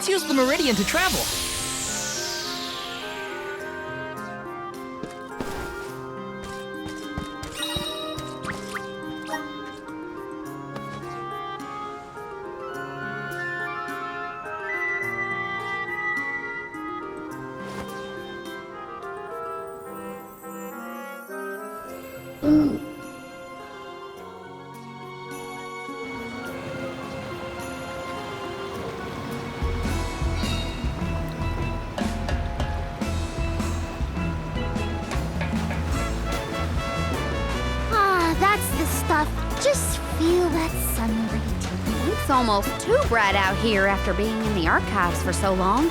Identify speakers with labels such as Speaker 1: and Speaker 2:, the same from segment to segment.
Speaker 1: Let's use the meridian to travel.
Speaker 2: That's the stuff. Just feel that sunlight.
Speaker 3: It's almost too bright out here after being in the archives for so long.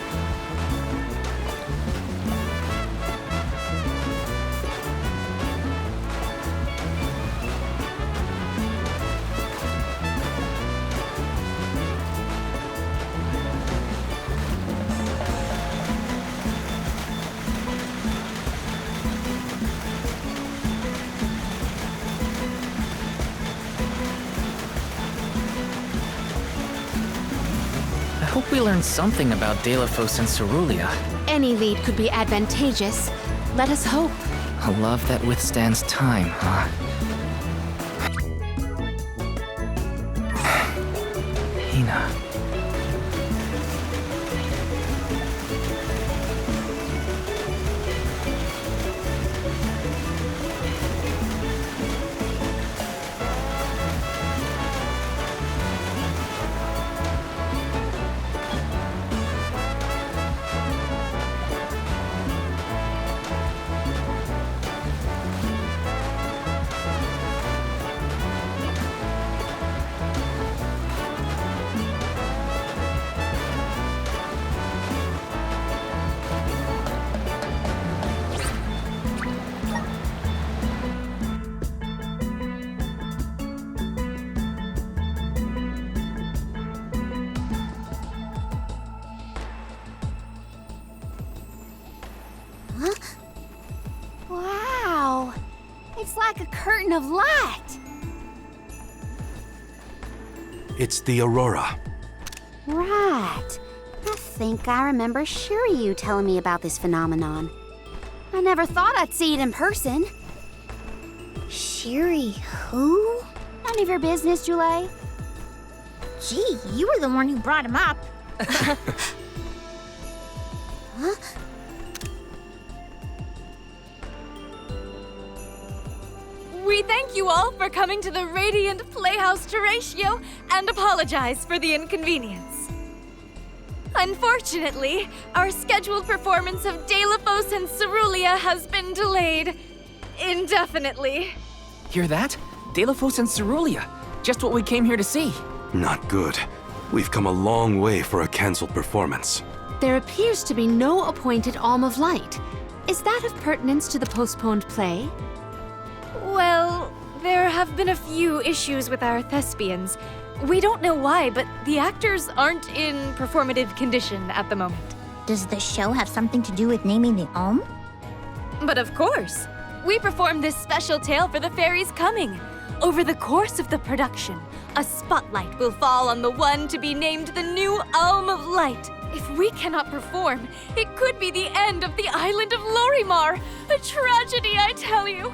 Speaker 1: I hope we learn something about Delafos and Cerulia.
Speaker 3: Any lead could be advantageous. Let us hope.
Speaker 1: A love that withstands time, huh? Hina.
Speaker 3: Wow! It's like a curtain of light!
Speaker 4: It's the Aurora.
Speaker 3: Right. I think I remember Shiryu telling me about this phenomenon. I never thought I'd see it in person.
Speaker 2: Shiri, who?
Speaker 3: None of your business, Jule.
Speaker 2: Gee, you were the one who brought him up. Huh?
Speaker 5: We thank you all for coming to the Radiant Playhouse Terratio and apologize for the inconvenience. Unfortunately, our scheduled performance of Delafos and Cerulia has been delayed indefinitely.
Speaker 1: Hear that? Delafos and Cerulia. Just what we came here to see.
Speaker 4: Not good. We've come a long way for a cancelled performance.
Speaker 6: There appears to be no appointed Alm of Light. Is that of pertinence to the postponed play?
Speaker 5: Well, there have been a few issues with our thespians. We don't know why, but the actors aren't in performative condition at the moment.
Speaker 2: Does the show have something to do with naming the Alm?
Speaker 5: But of course, we performed this special tale for the fairies coming. Over the course of the production, a spotlight will fall on the one to be named the new Alm of Light. If we cannot perform, it could be the end of the island of Lorimar. A tragedy, I tell you.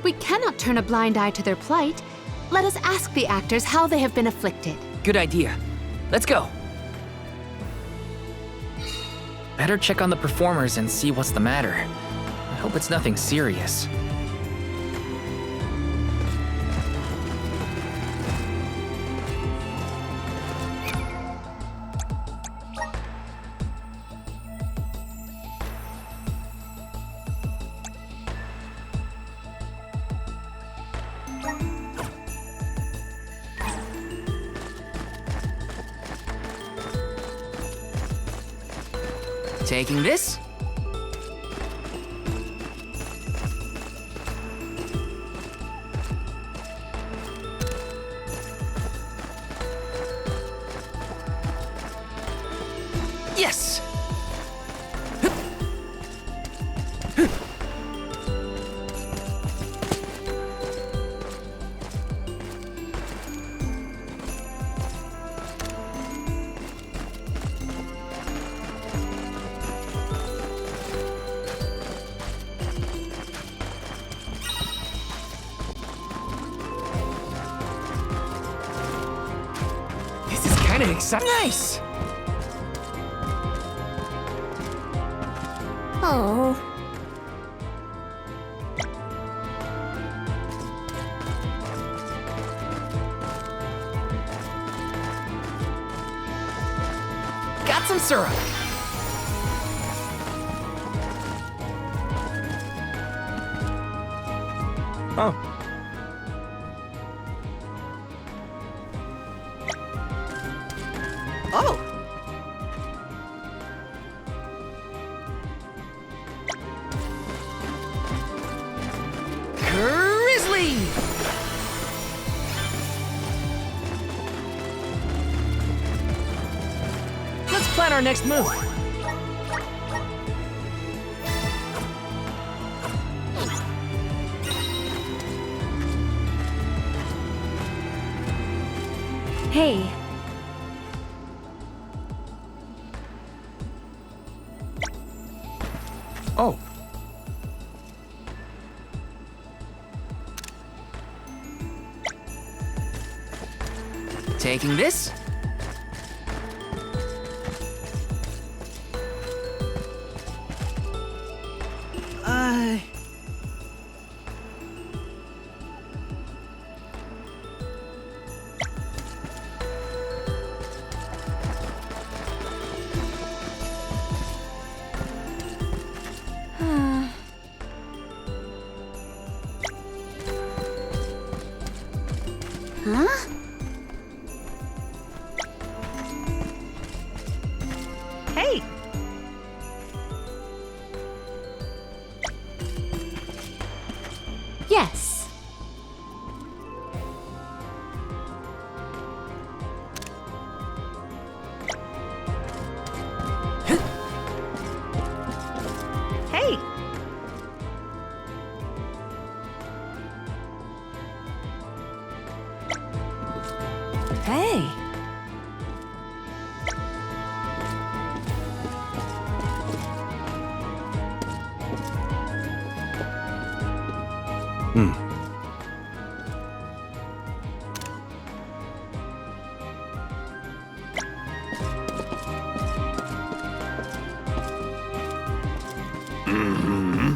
Speaker 6: We cannot turn a blind eye to their plight. Let us ask the actors how they have been afflicted.
Speaker 1: Good idea. Let's go. Better check on the performers and see what's the matter. I hope it's nothing serious. Taking this. Yes! kinda exciting. Nice!
Speaker 2: Oh.
Speaker 1: Got some syrup.
Speaker 4: Oh,
Speaker 1: Oh! Grizzly! Let's plan our next move.
Speaker 5: Hey,
Speaker 1: Oh. Taking this?
Speaker 3: Huh?
Speaker 5: hey!
Speaker 6: Yes.
Speaker 5: Hey! Hey!
Speaker 4: hmm. Mm-hmm.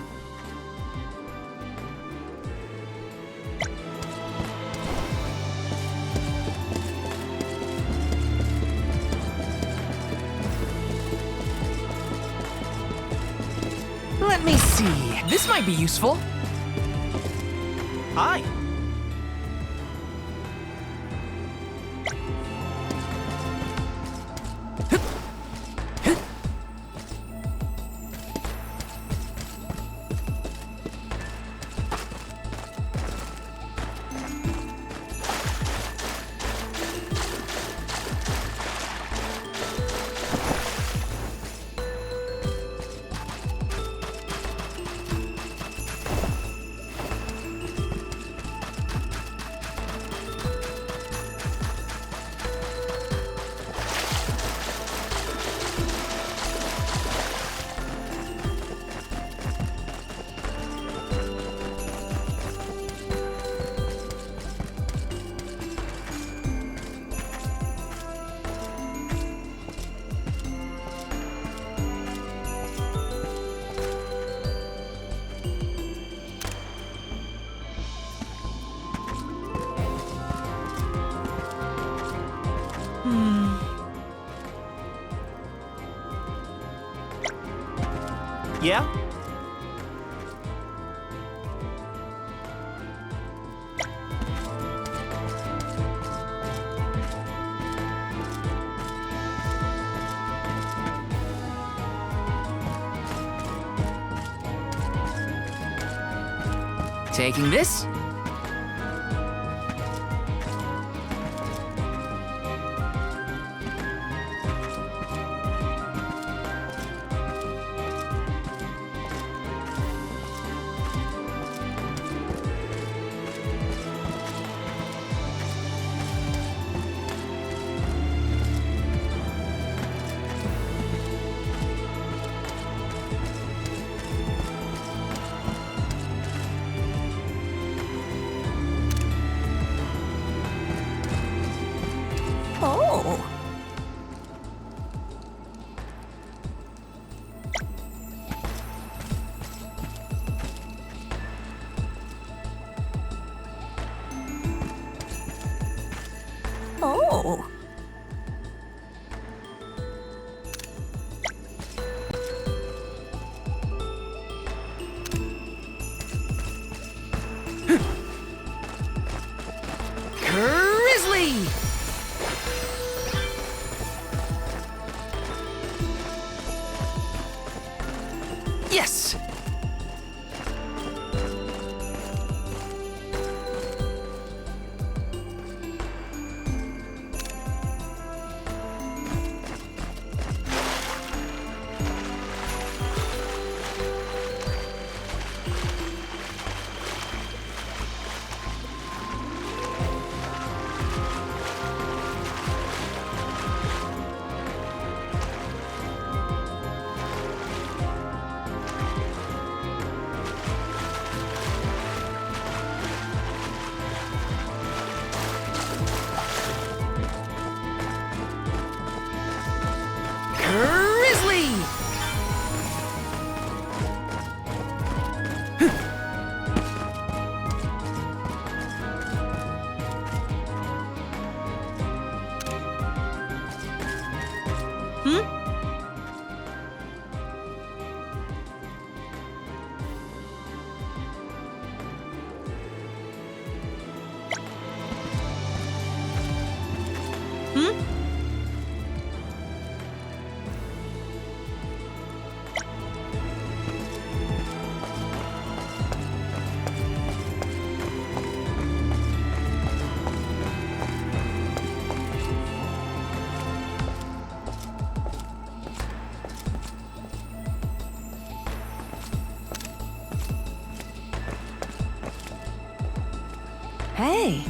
Speaker 1: Let me see. This might be useful. Hi.
Speaker 7: Yeah?
Speaker 1: Taking this? Grizzly! Yes! Grizzly! Hey!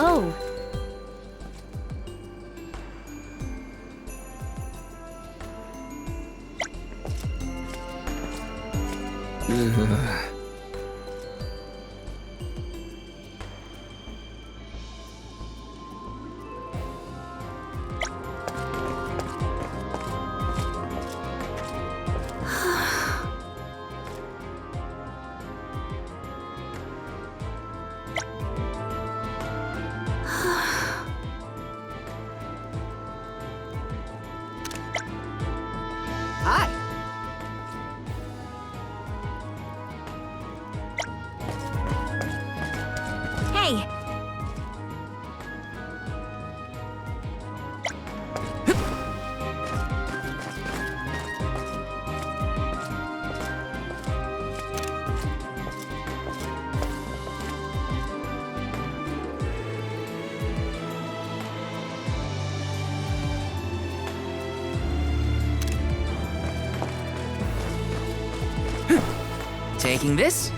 Speaker 5: Oh,
Speaker 1: Hi!
Speaker 5: hey!
Speaker 1: Taking this?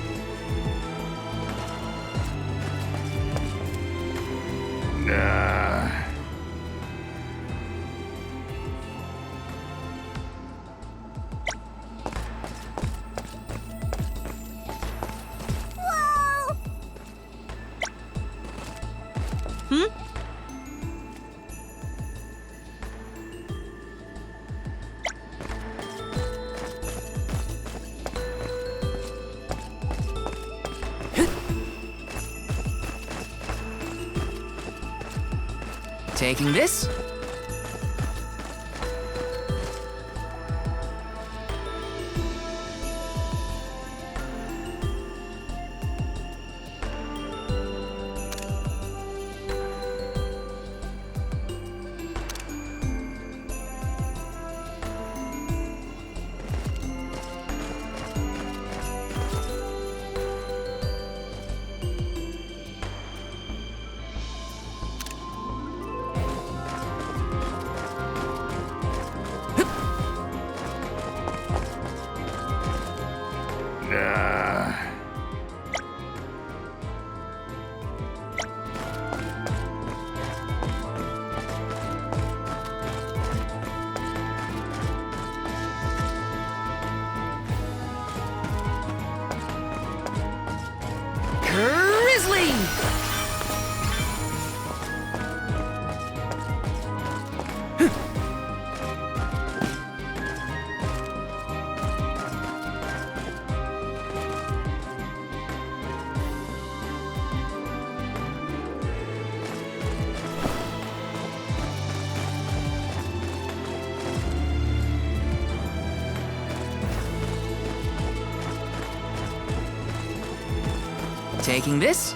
Speaker 1: Taking this? Taking this.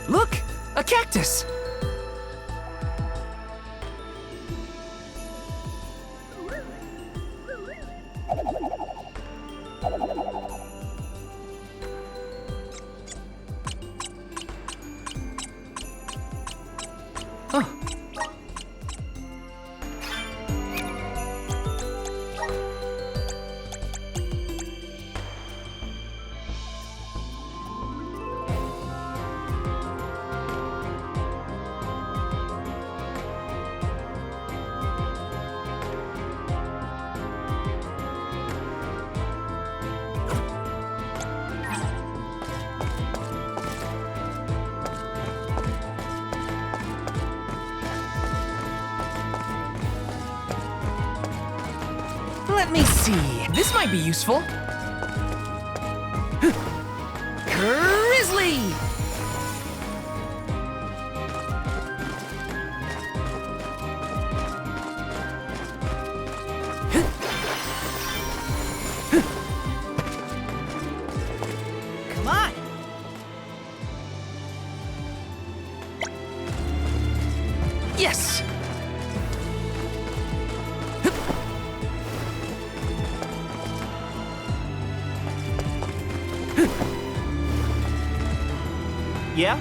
Speaker 1: Look! A cactus! Oh. Let me see. This might be useful. Grizzly! Come on! Yes!
Speaker 7: Yeah?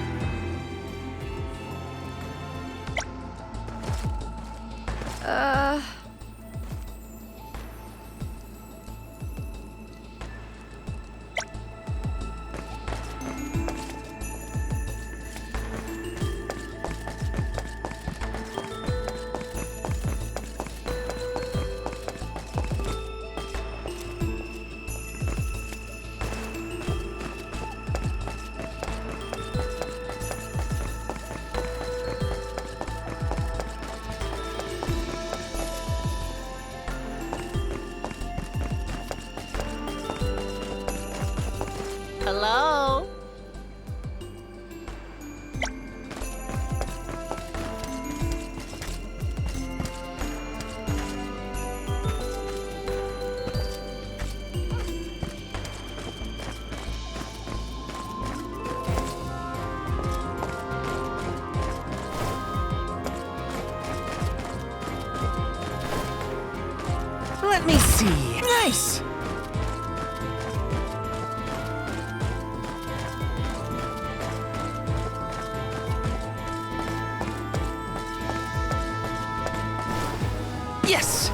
Speaker 5: Hello?
Speaker 1: Let me see. Nice! Yes!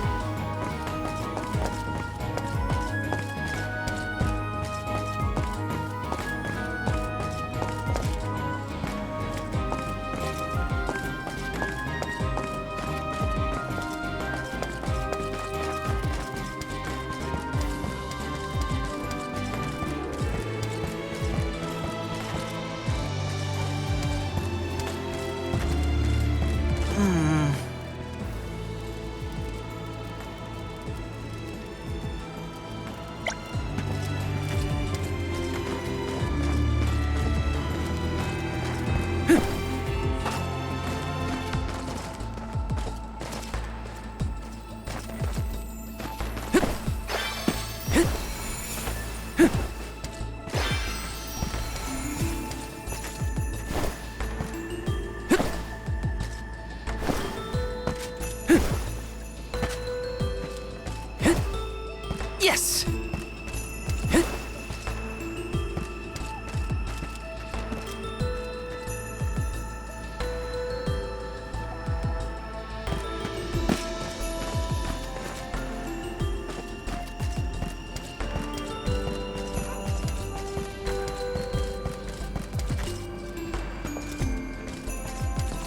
Speaker 1: Yes!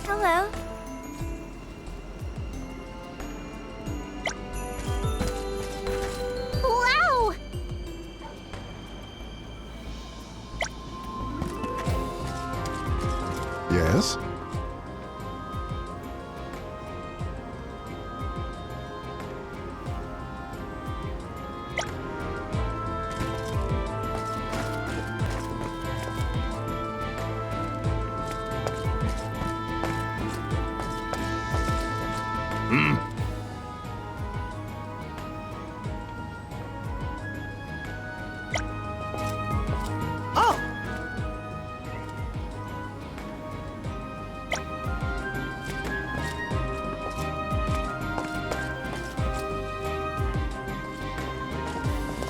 Speaker 2: Hello. Wow,
Speaker 7: Yes?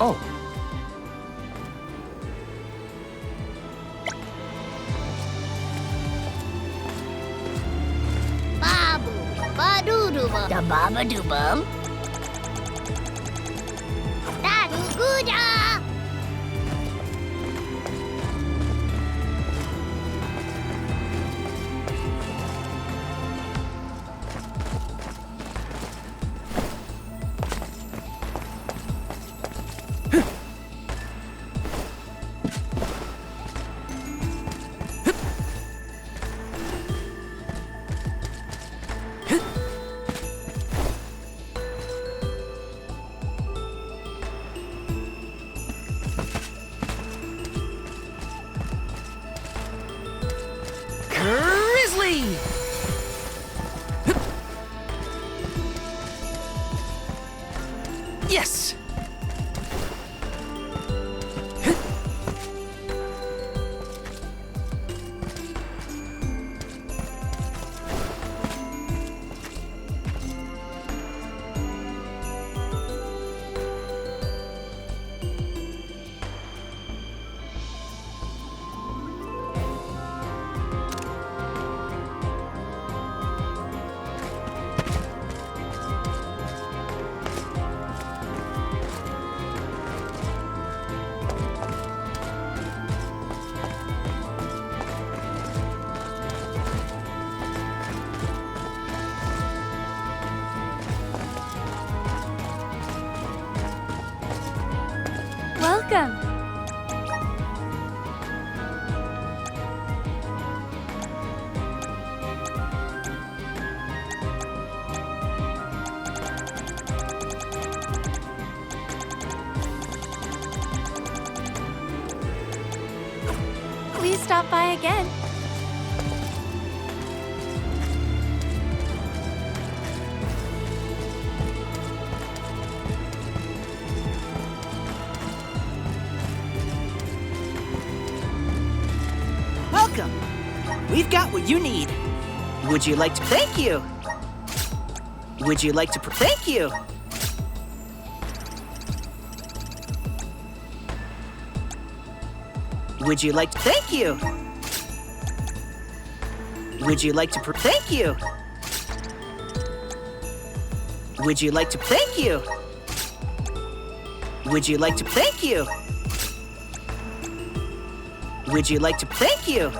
Speaker 1: Oh,
Speaker 2: Babu, badoo-doo-bum. Da baba-doo-bum. Da-doo-goo-da.
Speaker 1: Grizzly! Yes!
Speaker 5: Welcome. Please stop by again.
Speaker 8: Welcome. We've got what you need. Would you like to thank you? Would you like to thank you? Would you like to thank you? Would you like to thank you? Would you like to thank you? Would you like to thank you? Would you like to thank you?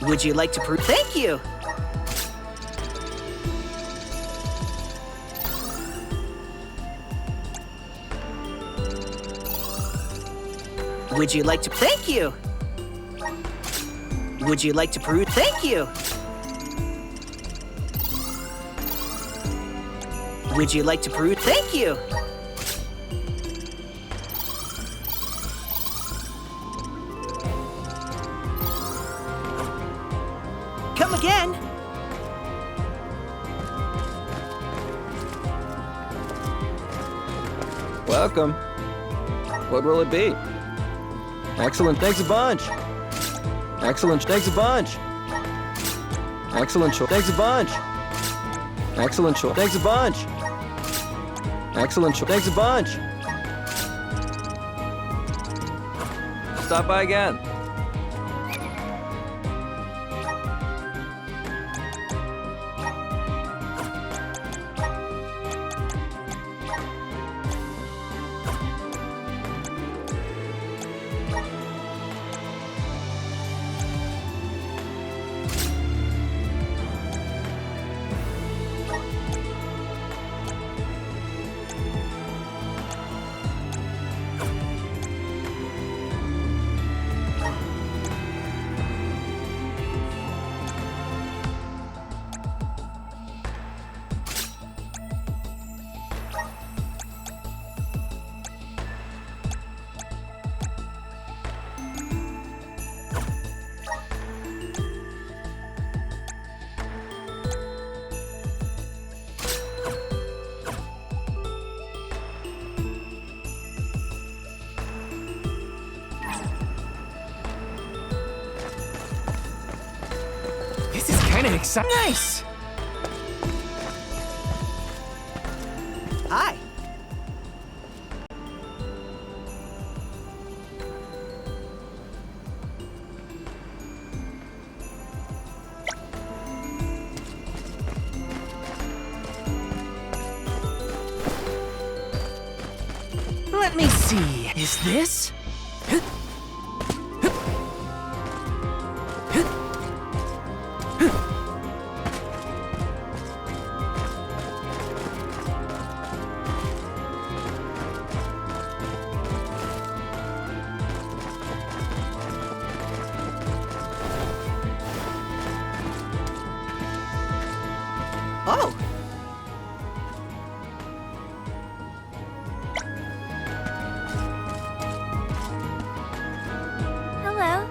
Speaker 8: Would you like to thank you? Would you like to thank you? Would you like to thank you? Would you like to thank you? Come again.
Speaker 9: Welcome. What will it be? Excellent, thanks a bunch. Excellent, thanks a bunch. Excellent, thanks a bunch. Excellent, thanks a bunch. Excellent, thanks a bunch. Stop by again.
Speaker 1: kinda exciting. Nice!
Speaker 8: Hi.
Speaker 1: Let me see. Is this?
Speaker 8: Oh.
Speaker 2: Hello.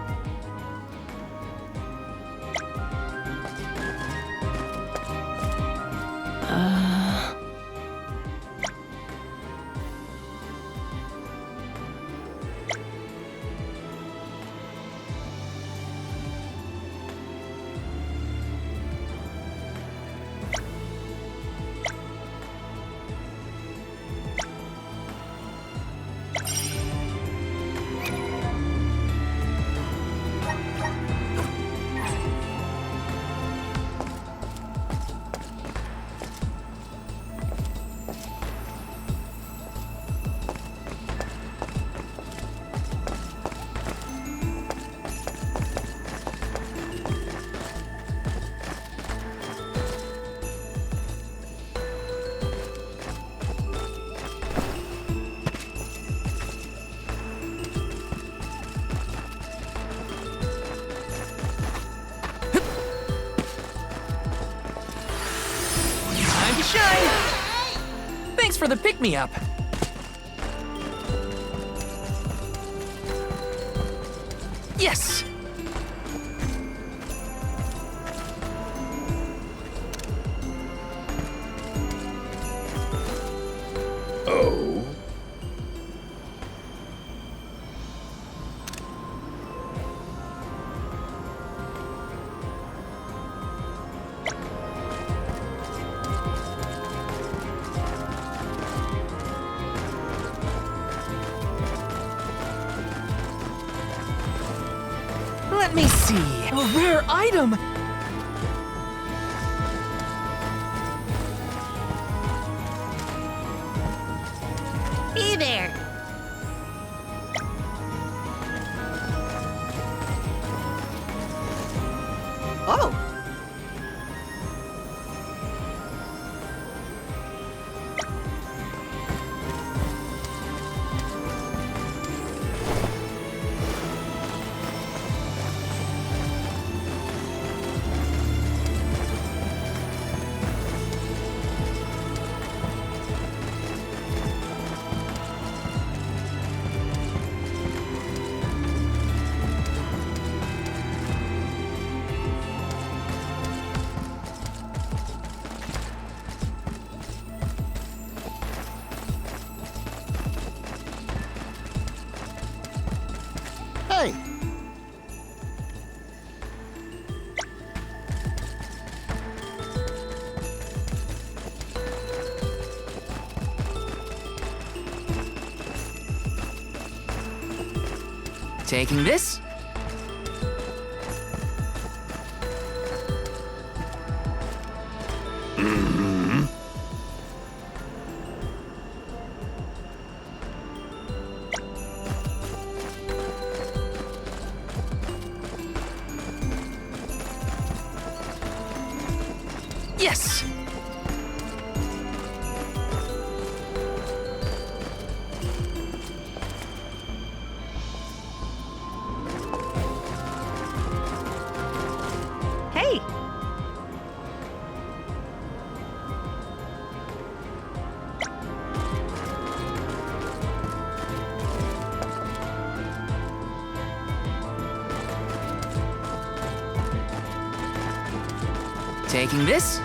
Speaker 1: Time to shine! Thanks for the pick-me-up. Yes! Let me see. A rare item!
Speaker 2: Hey there.
Speaker 8: Oh.
Speaker 9: Hey!
Speaker 1: Taking this? Yes!
Speaker 8: Hey.
Speaker 1: Taking this?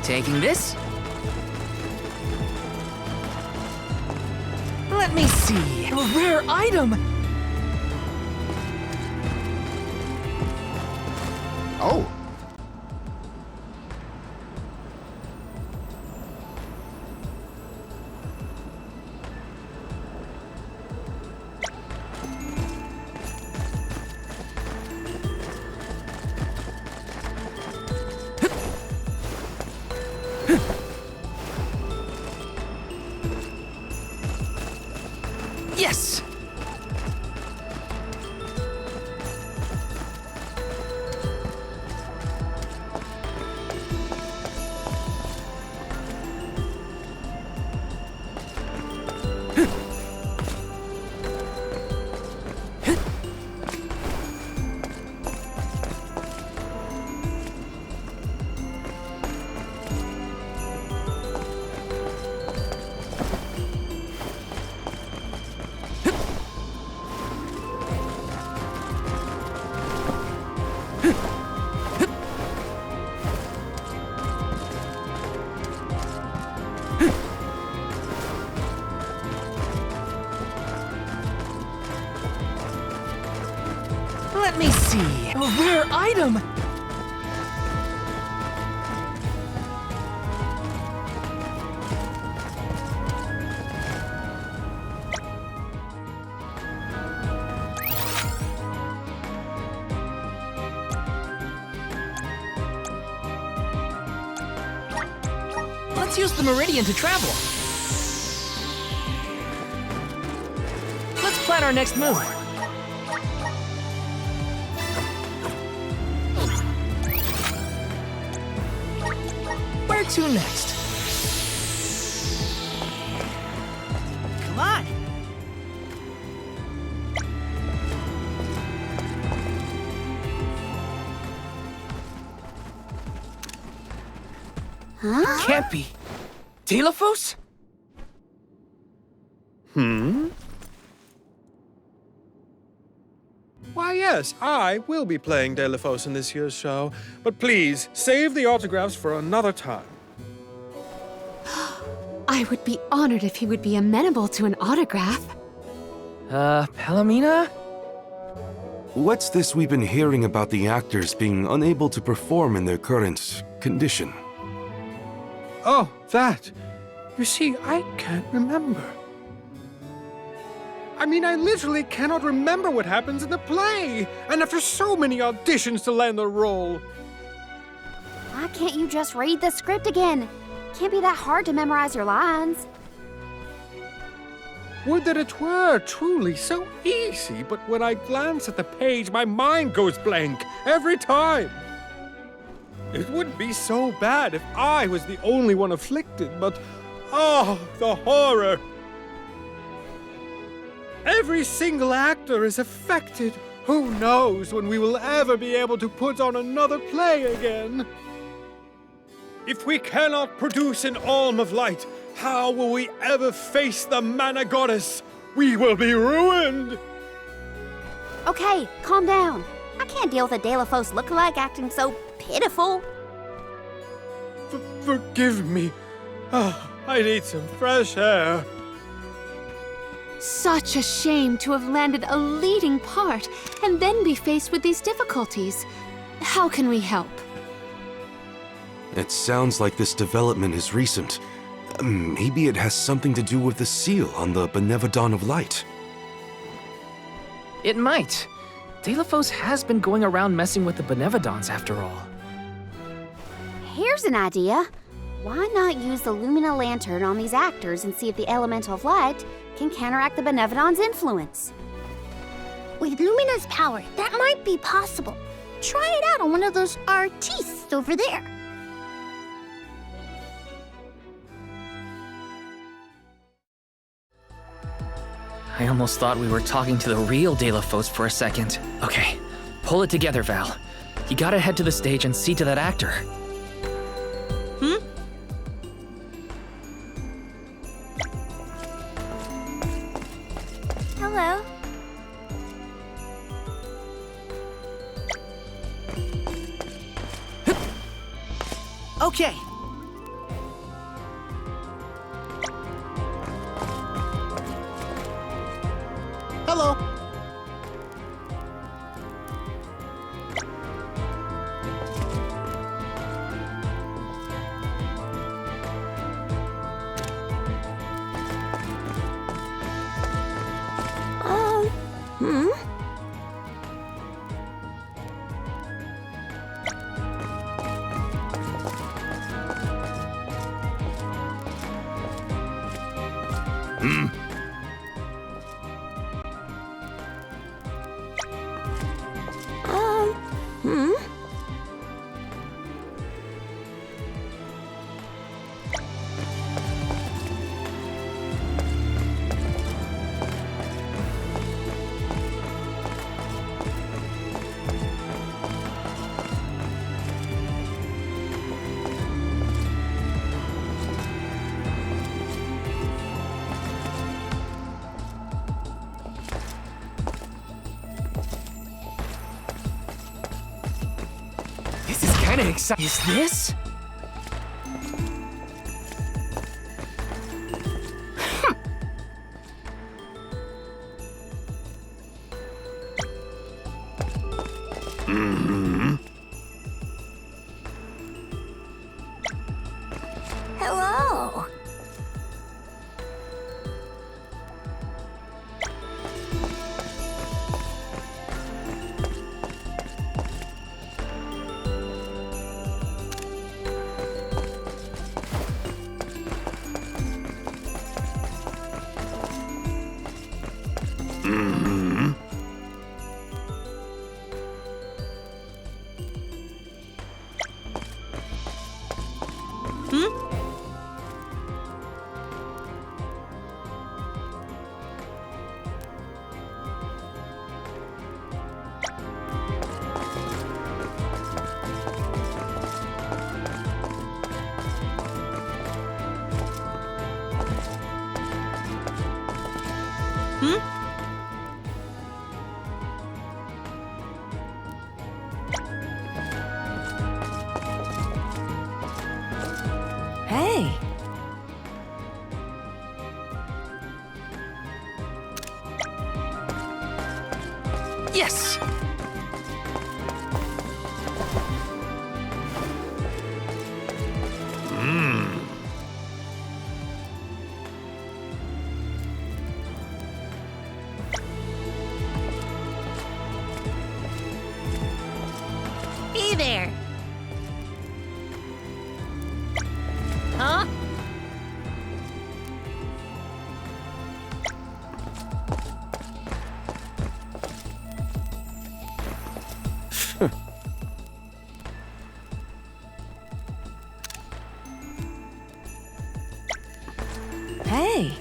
Speaker 1: Taking this?
Speaker 8: Let me see. A rare item!
Speaker 7: Oh.
Speaker 1: Yes!
Speaker 8: Let me see. A rare item!
Speaker 1: Let's use the Meridian to travel. Let's plan our next move. Where to next?
Speaker 8: Come on!
Speaker 3: Huh?
Speaker 1: Can't be. Telephos?
Speaker 10: Why, yes, I will be playing Delphos in this year's show, but please save the autographs for another time.
Speaker 6: I would be honored if he would be amenable to an autograph.
Speaker 1: Palomina?
Speaker 4: What's this we've been hearing about the actors being unable to perform in their current condition?
Speaker 10: Oh, that. You see, I can't remember. I mean, I literally cannot remember what happens in the play, and after so many auditions to land the role.
Speaker 3: Why can't you just read the script again? Can't be that hard to memorize your lines.
Speaker 10: Would that it were truly so easy, but when I glance at the page, my mind goes blank every time. It would be so bad if I was the only one afflicted, but oh, the horror! Every single actor is affected. Who knows when we will ever be able to put on another play again? If we cannot produce an Alm of Light, how will we ever face the Mana Goddess? We will be ruined!
Speaker 3: Okay, calm down. I can't deal with a Delphos lookalike acting so pitiful.
Speaker 10: Forgive me. Oh, I need some fresh air.
Speaker 6: Such a shame to have landed a leading part and then be faced with these difficulties. How can we help?
Speaker 4: It sounds like this development is recent. Maybe it has something to do with the seal on the Benevodon of Light.
Speaker 1: It might. Telephos has been going around messing with the Benevodons after all.
Speaker 3: Here's an idea. Why not use the Lumina Lantern on these actors and see if the Elemental of Light can counteract the Benevodon's influence?
Speaker 2: With Lumina's power, that might be possible. Try it out on one of those artistes over there.
Speaker 1: I almost thought we were talking to the real Telephos for a second. Okay, pull it together, Val. You gotta head to the stage and see to that actor.
Speaker 2: Hello.
Speaker 8: Okay,
Speaker 7: Hello.
Speaker 1: This is kind of exciting. Is this?
Speaker 2: Hello.
Speaker 5: Hey.
Speaker 1: Yes!
Speaker 2: Hey there. Huh?
Speaker 5: Hey.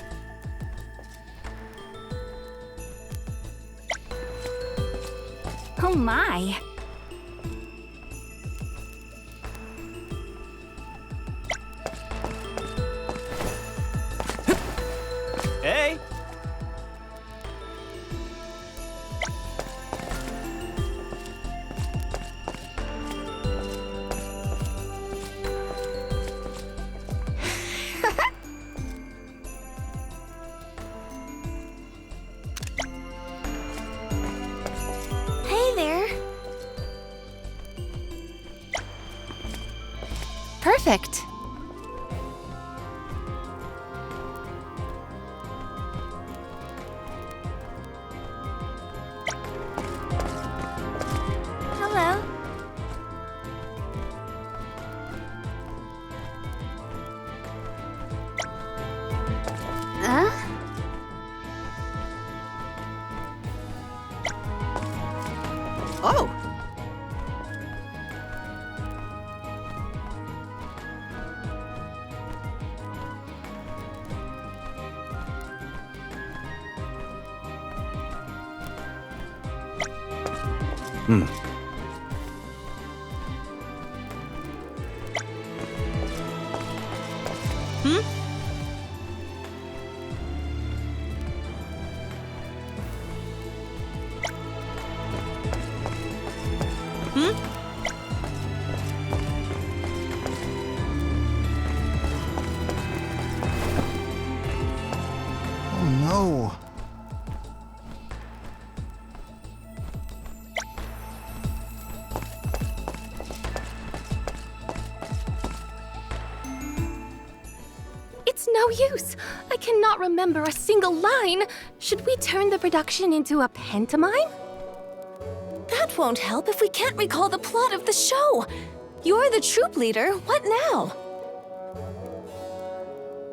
Speaker 6: Oh my.
Speaker 8: Hey!
Speaker 2: Hey there.
Speaker 6: Perfect.
Speaker 2: Hello.
Speaker 3: Huh?
Speaker 8: Oh!
Speaker 7: Oh no.
Speaker 6: no use. I cannot remember a single line. Should we turn the production into a pantomime?
Speaker 5: That won't help if we can't recall the plot of the show. You're the troop leader. What now?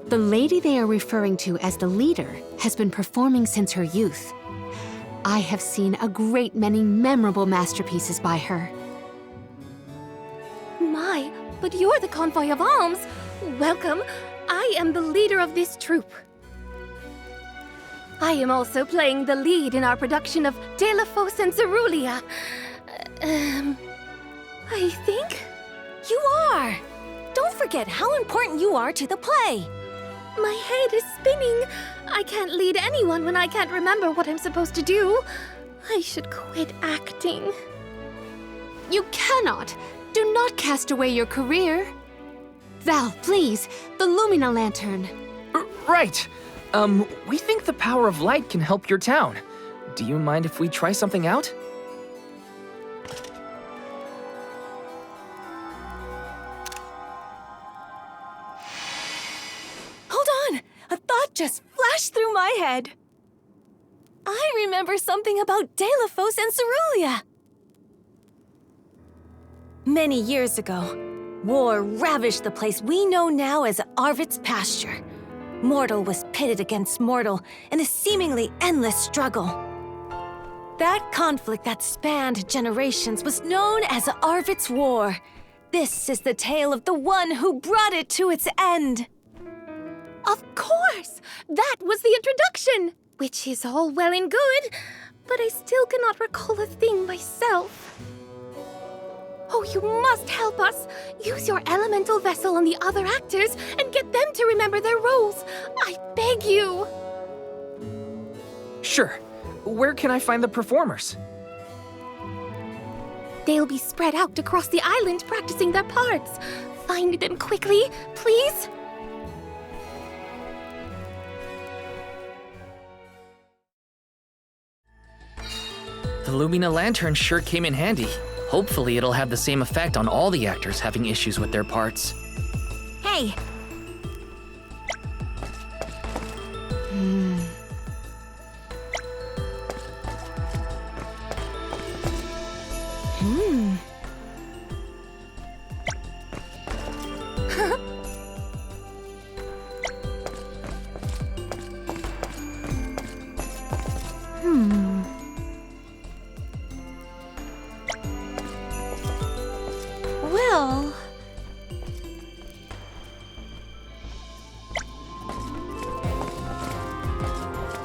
Speaker 6: The lady they are referring to as the leader has been performing since her youth. I have seen a great many memorable masterpieces by her. My, but you're the convoy of alms. Welcome. I am the leader of this troupe. I am also playing the lead in our production of Delafos and Cerulia. I think?
Speaker 5: You are! Don't forget how important you are to the play.
Speaker 6: My head is spinning. I can't lead anyone when I can't remember what I'm supposed to do. I should quit acting. You cannot. Do not cast away your career. Val, please, the Lumina Lantern.
Speaker 1: Right. We think the power of light can help your town. Do you mind if we try something out?
Speaker 5: Hold on! A thought just flashed through my head. I remember something about Delafos and Cerulia. Many years ago, war ravaged the place we know now as Arvid's pasture. Mortal was pitted against mortal in a seemingly endless struggle. That conflict that spanned generations was known as Arvid's War. This is the tale of the one who brought it to its end.
Speaker 6: Of course! That was the introduction! Which is all well and good, but I still cannot recall a thing myself. Oh, you must help us! Use your elemental vessel on the other actors and get them to remember their roles! I beg you!
Speaker 1: Sure. Where can I find the performers?
Speaker 6: They'll be spread out across the island practicing their parts. Find them quickly, please!
Speaker 1: The Lumina Lantern sure came in handy. Hopefully it'll have the same effect on all the actors having issues with their parts.
Speaker 5: Hey! Well...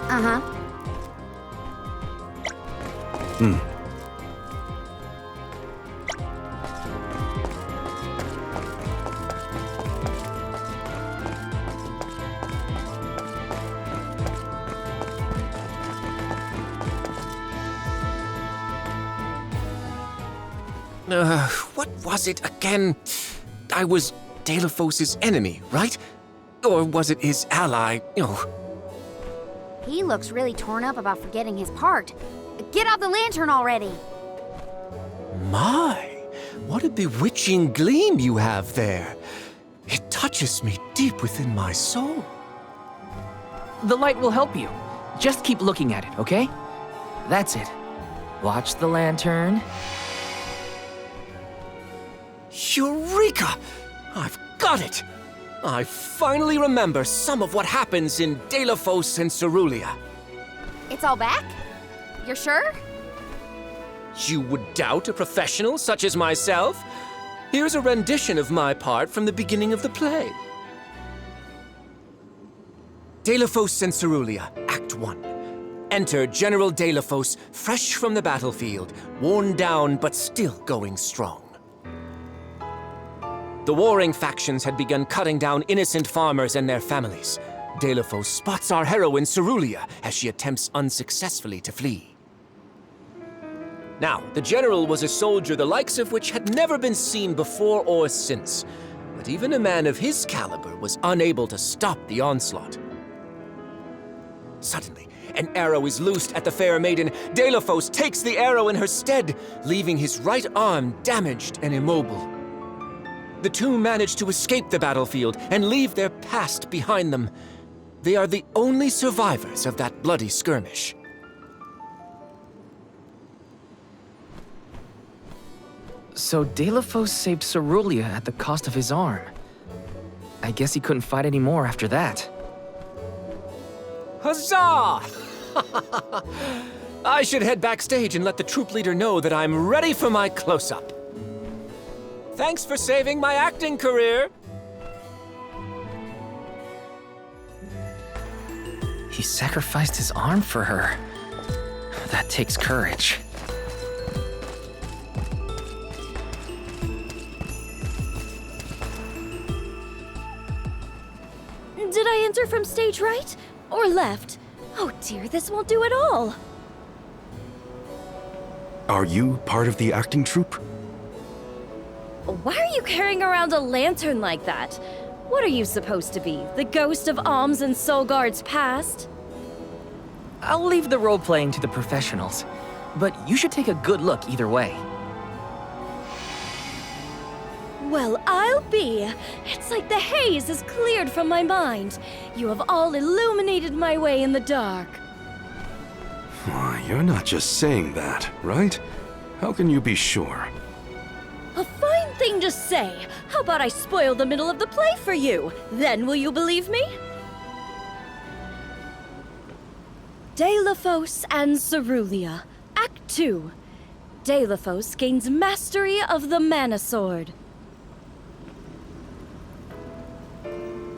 Speaker 3: Uh-huh.
Speaker 7: What was it again? I was Delafos' enemy, right? Or was it his ally?
Speaker 3: He looks really torn up about forgetting his part. Get out the lantern already!
Speaker 7: My, what a bewitching gleam you have there. It touches me deep within my soul.
Speaker 1: The light will help you. Just keep looking at it, okay? That's it. Watch the lantern.
Speaker 7: Eureka! I've got it! I finally remember some of what happens in Delafos and Cerulia.
Speaker 3: It's all back? You're sure?
Speaker 7: You would doubt a professional such as myself? Here's a rendition of my part from the beginning of the play. Delafos and Cerulia, Act 1. Enter General Delafos, fresh from the battlefield, worn down but still going strong. The warring factions had begun cutting down innocent farmers and their families. Delafos spots our heroine Cerulia as she attempts unsuccessfully to flee. Now, the general was a soldier the likes of which had never been seen before or since, but even a man of his caliber was unable to stop the onslaught. Suddenly, an arrow is loosed at the fair maiden. Delafos takes the arrow in her stead, leaving his right arm damaged and immobile. The two managed to escape the battlefield and leave their past behind them. They are the only survivors of that bloody skirmish.
Speaker 1: So Delafos saved Cerulia at the cost of his arm. I guess he couldn't fight anymore after that.
Speaker 7: Huzzah! I should head backstage and let the troop leader know that I'm ready for my close-up. Thanks for saving my acting career!
Speaker 1: He sacrificed his arm for her. That takes courage.
Speaker 5: Did I enter from stage right? Or left? Oh dear, this won't do at all.
Speaker 4: Are you part of the acting troupe?
Speaker 5: Why are you carrying around a lantern like that? What are you supposed to be? The ghost of Alms and Solgard's past?
Speaker 1: I'll leave the role-playing to the professionals, but you should take a good look either way.
Speaker 5: Well, I'll be. It's like the haze is cleared from my mind. You have all illuminated my way in the dark.
Speaker 4: Why, you're not just saying that, right? How can you be sure?
Speaker 5: A fine thing to say. How about I spoil the middle of the play for you? Then will you believe me? Delafos and Cerulia, Act 2. Delafos gains mastery of the Mana Sword.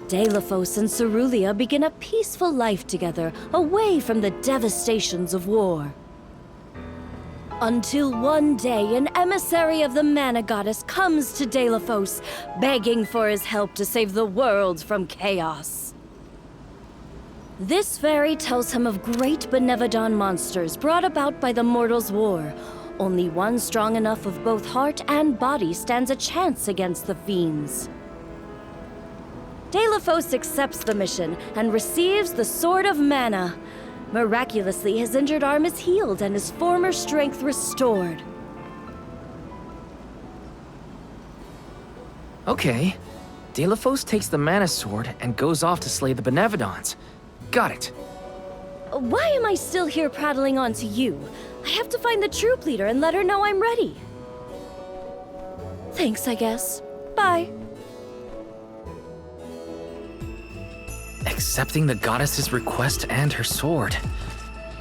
Speaker 5: Delafos and Cerulia begin a peaceful life together, away from the devastations of war. Until one day, an emissary of the Mana Goddess comes to Delafos, begging for his help to save the world from chaos. This fairy tells him of great Benevodon monsters brought about by the Mortals' War. Only one strong enough of both heart and body stands a chance against the fiends. Delafos accepts the mission and receives the Sword of Mana. Miraculously, his injured arm is healed and his former strength restored.
Speaker 1: Okay. Delafos takes the Mana Sword and goes off to slay the Benevodons. Got it.
Speaker 5: Why am I still here prattling on to you? I have to find the troop leader and let her know I'm ready. Thanks, I guess. Bye.
Speaker 1: Accepting the goddess's request and her sword.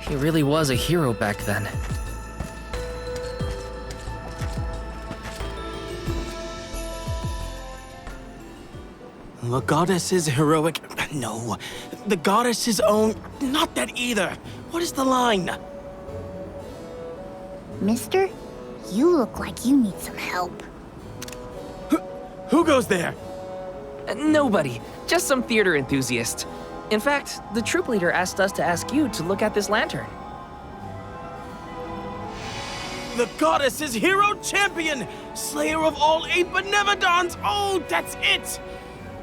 Speaker 1: He really was a hero back then.
Speaker 8: The goddess's heroic... No. The goddess's own... Not that either. What is the line?
Speaker 2: Mister, you look like you need some help.
Speaker 8: Who goes there?
Speaker 1: Nobody. Just some theater enthusiast. In fact, the troop leader asked us to ask you to look at this lantern.
Speaker 8: The goddess's hero champion! Slayer of all 8 Benevodons! Oh, that's it!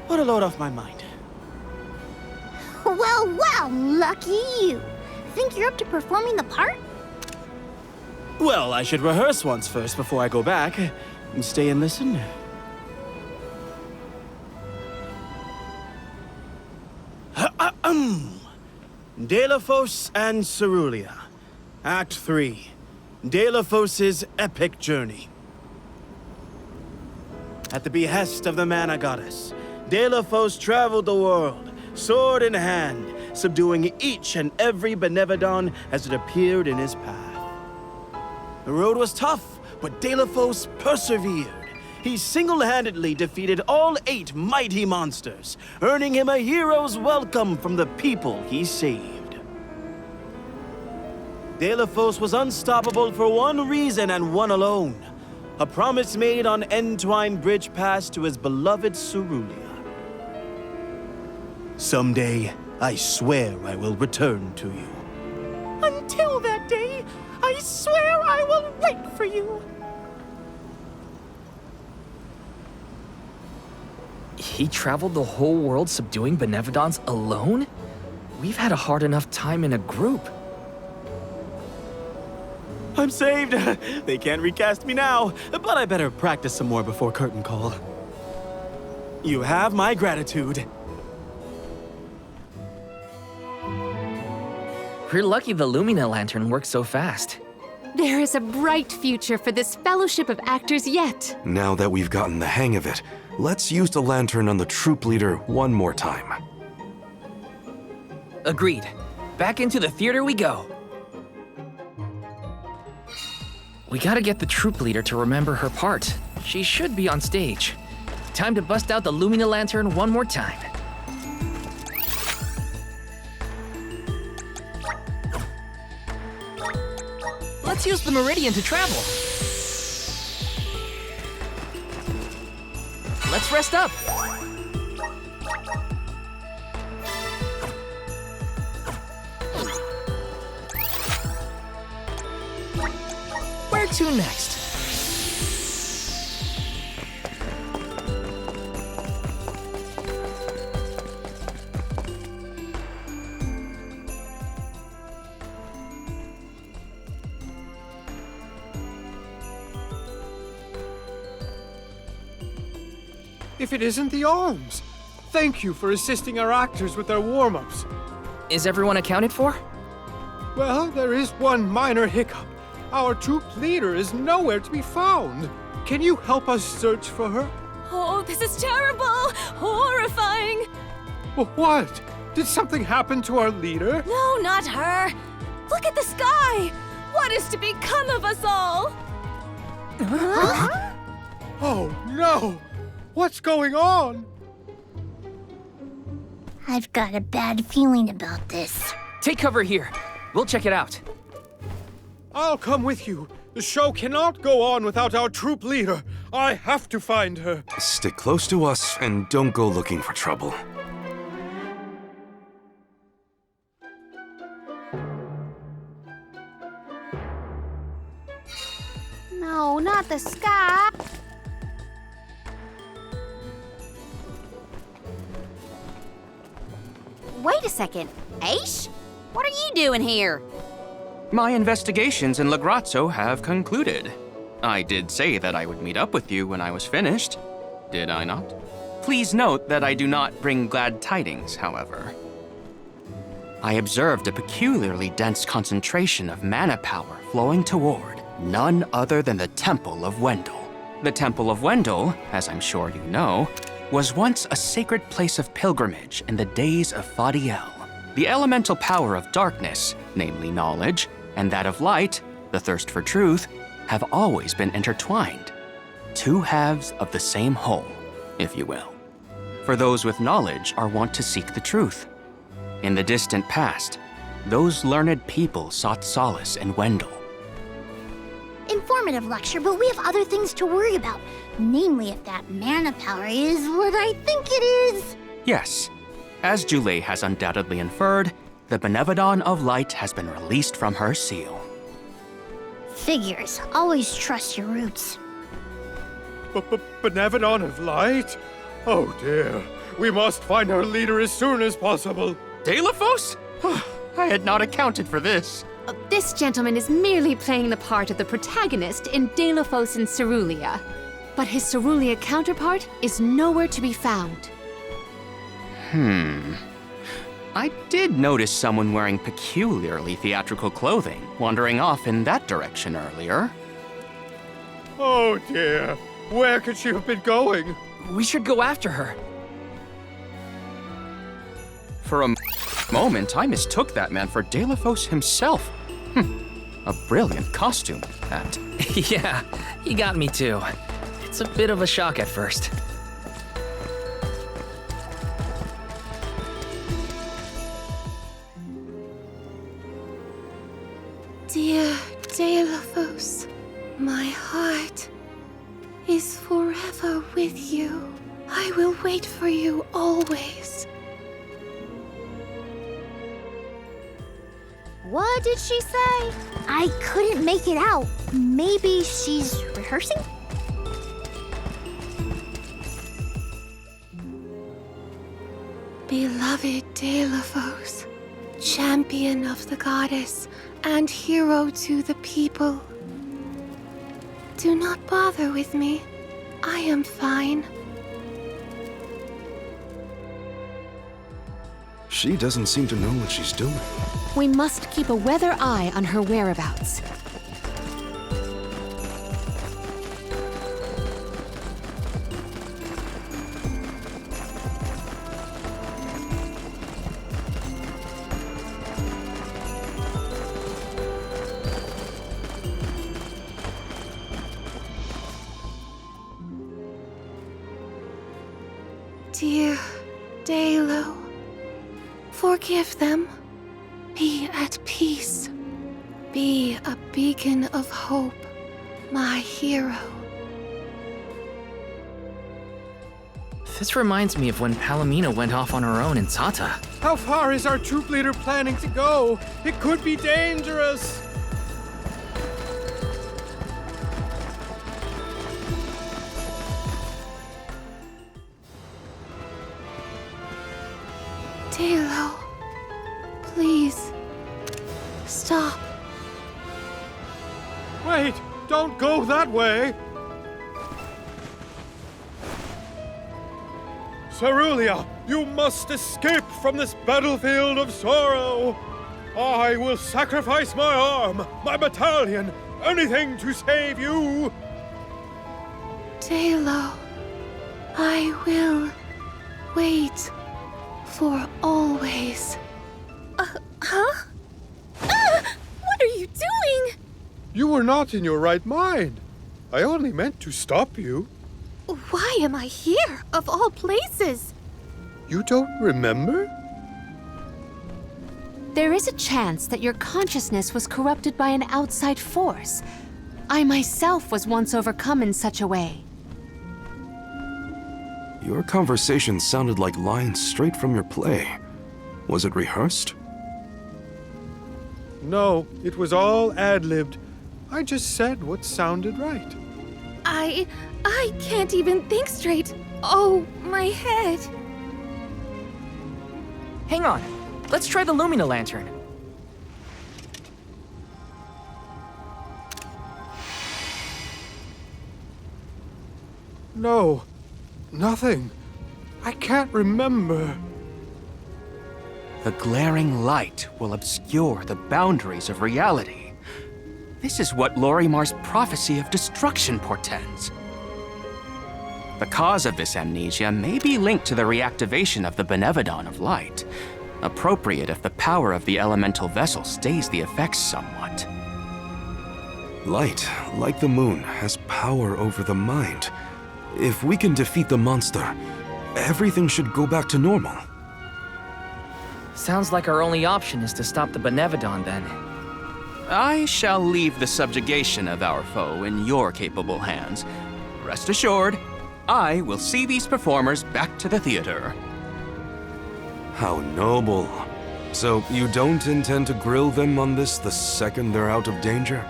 Speaker 8: What a load off my mind.
Speaker 2: Well, well, lucky you. Think you're up to performing the part?
Speaker 8: Well, I should rehearse once first before I go back. And stay and listen. Delafos and Cerulia. Act 3. Delafos' epic journey. At the behest of the Mana Goddess, Delafos traveled the world, sword in hand, subduing each and every Benevodon as it appeared in his path. The road was tough, but Delafos persevered. He single-handedly defeated all 8 mighty monsters, earning him a hero's welcome from the people he saved. Delafos was unstoppable for one reason and one alone. A promise made on Entwine Bridge Pass to his beloved Cerulia. Someday, I swear I will return to you. Until that day, I swear I will wait for you.
Speaker 1: He traveled the whole world subduing Benevodons alone? We've had a hard enough time in a group.
Speaker 8: I'm saved. They can't recast me now, but I better practice some more before curtain call. You have my gratitude.
Speaker 1: We're lucky the Lumina lantern works so fast.
Speaker 6: There is a bright future for this fellowship of actors yet.
Speaker 4: Now that we've gotten the hang of it, let's use the lantern on the troop leader one more time.
Speaker 1: Agreed. Back into the theater we go. We gotta get the troop leader to remember her part. She should be on stage. Time to bust out the Lumina lantern one more time. Let's use the Meridian to travel. Let's rest up. Where to next?
Speaker 10: If it isn't the arms! Thank you for assisting our actors with their warm-ups.
Speaker 1: Is everyone accounted for?
Speaker 10: Well, there is one minor hiccup. Our troop leader is nowhere to be found. Can you help us search for her?
Speaker 5: Oh, this is terrible! Horrifying!
Speaker 10: What? Did something happen to our leader?
Speaker 5: No, not her! Look at the sky! What is to become of us all?
Speaker 10: Oh, no! What's going on?
Speaker 2: I've got a bad feeling about this.
Speaker 1: Take cover here. We'll check it out.
Speaker 10: I'll come with you. The show cannot go on without our troop leader. I have to find her.
Speaker 4: Stick close to us and don't go looking for trouble.
Speaker 3: No, not the sky. Wait a second. Aish? What are you doing here?
Speaker 11: My investigations in Lagrazzo have concluded. I did say that I would meet up with you when I was finished, did I not? Please note that I do not bring glad tidings, however. I observed a peculiarly dense concentration of mana power flowing toward none other than the Temple of Wendell. The Temple of Wendell, as I'm sure you know, was once a sacred place of pilgrimage in the days of Fadiel. The elemental power of darkness, namely knowledge, and that of light, the thirst for truth, have always been intertwined. Two halves of the same whole, if you will. For those with knowledge are wont to seek the truth. In the distant past, those learned people sought solace in Wendell.
Speaker 2: Informative lecture, but we have other things to worry about. Namely, if that mana power is what I think it is.
Speaker 11: Yes, as Julie has undoubtedly inferred, the Benevodon of Light has been released from her seal.
Speaker 2: Figures. Always trust your roots.
Speaker 10: Benevodon of Light? Oh dear. We must find our leader as soon as possible.
Speaker 11: Deilophos? I had not accounted for this.
Speaker 6: This gentleman is merely playing the part of the protagonist in Deilophos and Cerulia. But his Cerulia counterpart is nowhere to be found.
Speaker 11: I did notice someone wearing peculiarly theatrical clothing wandering off in that direction earlier.
Speaker 10: Oh dear. Where could she have been going?
Speaker 1: We should go after her.
Speaker 11: For a moment, I mistook that man for Deilophos himself. A brilliant costume, that.
Speaker 1: Yeah, he got me too. It's a bit of a shock at first.
Speaker 6: Dear Deilophos, my heart is forever with you. I will wait for you always.
Speaker 2: What did she say? I couldn't make it out. Maybe she's rehearsing?
Speaker 6: Beloved Deilophos, champion of the goddess and hero to the people. Do not bother with me. I am fine.
Speaker 4: She doesn't seem to know what she's doing.
Speaker 12: We must keep a weather eye on her whereabouts.
Speaker 6: Dear Dalo, forgive them. Be at peace. Be a beacon of hope, my hero.
Speaker 1: This reminds me of when Palomino went off on her own in Tata.
Speaker 10: How far is our troop leader planning to go? It could be dangerous.
Speaker 6: Dalo, please, stop.
Speaker 10: Wait, don't go that way. Cerulia, you must escape from this battlefield of sorrow. I will sacrifice my arm, my battalion, anything to save you.
Speaker 6: Dalo, I will wait for always. Huh? What are you doing?
Speaker 10: You were not in your right mind. I only meant to stop you.
Speaker 6: Why am I here, of all places?
Speaker 10: You don't remember?
Speaker 12: There is a chance that your consciousness was corrupted by an outside force. I myself was once overcome in such a way.
Speaker 4: Your conversation sounded like lines straight from your play. Was it rehearsed?
Speaker 10: No, it was all ad-libbed. I just said what sounded right.
Speaker 6: I can't even think straight. Oh, my head.
Speaker 1: Hang on. Let's try the Lumina lantern.
Speaker 10: No, nothing. I can't remember.
Speaker 11: The glaring light will obscure the boundaries of reality. This is what Lorimar's prophecy of destruction portends. The cause of this amnesia may be linked to the reactivation of the Benevodon of Light, appropriate if the power of the elemental vessel stays the effects somewhat.
Speaker 4: Light, like the moon, has power over the mind. If we can defeat the monster, everything should go back to normal.
Speaker 1: Sounds like our only option is to stop the Benevodon then.
Speaker 11: I shall leave the subjugation of our foe in your capable hands. Rest assured, I will see these performers back to the theater.
Speaker 4: How noble. So you don't intend to grill them on this the second they're out of danger?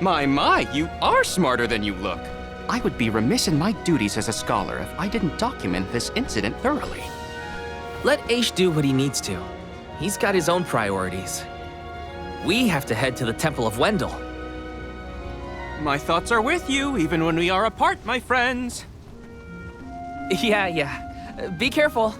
Speaker 11: My, you are smarter than you look. I would be remiss in my duties as a scholar if I didn't document this incident thoroughly.
Speaker 1: Let Aish do what he needs to. He's got his own priorities. We have to head to the Temple of Wendell.
Speaker 11: My thoughts are with you, even when we are apart, my friends.
Speaker 1: Yeah. Be careful.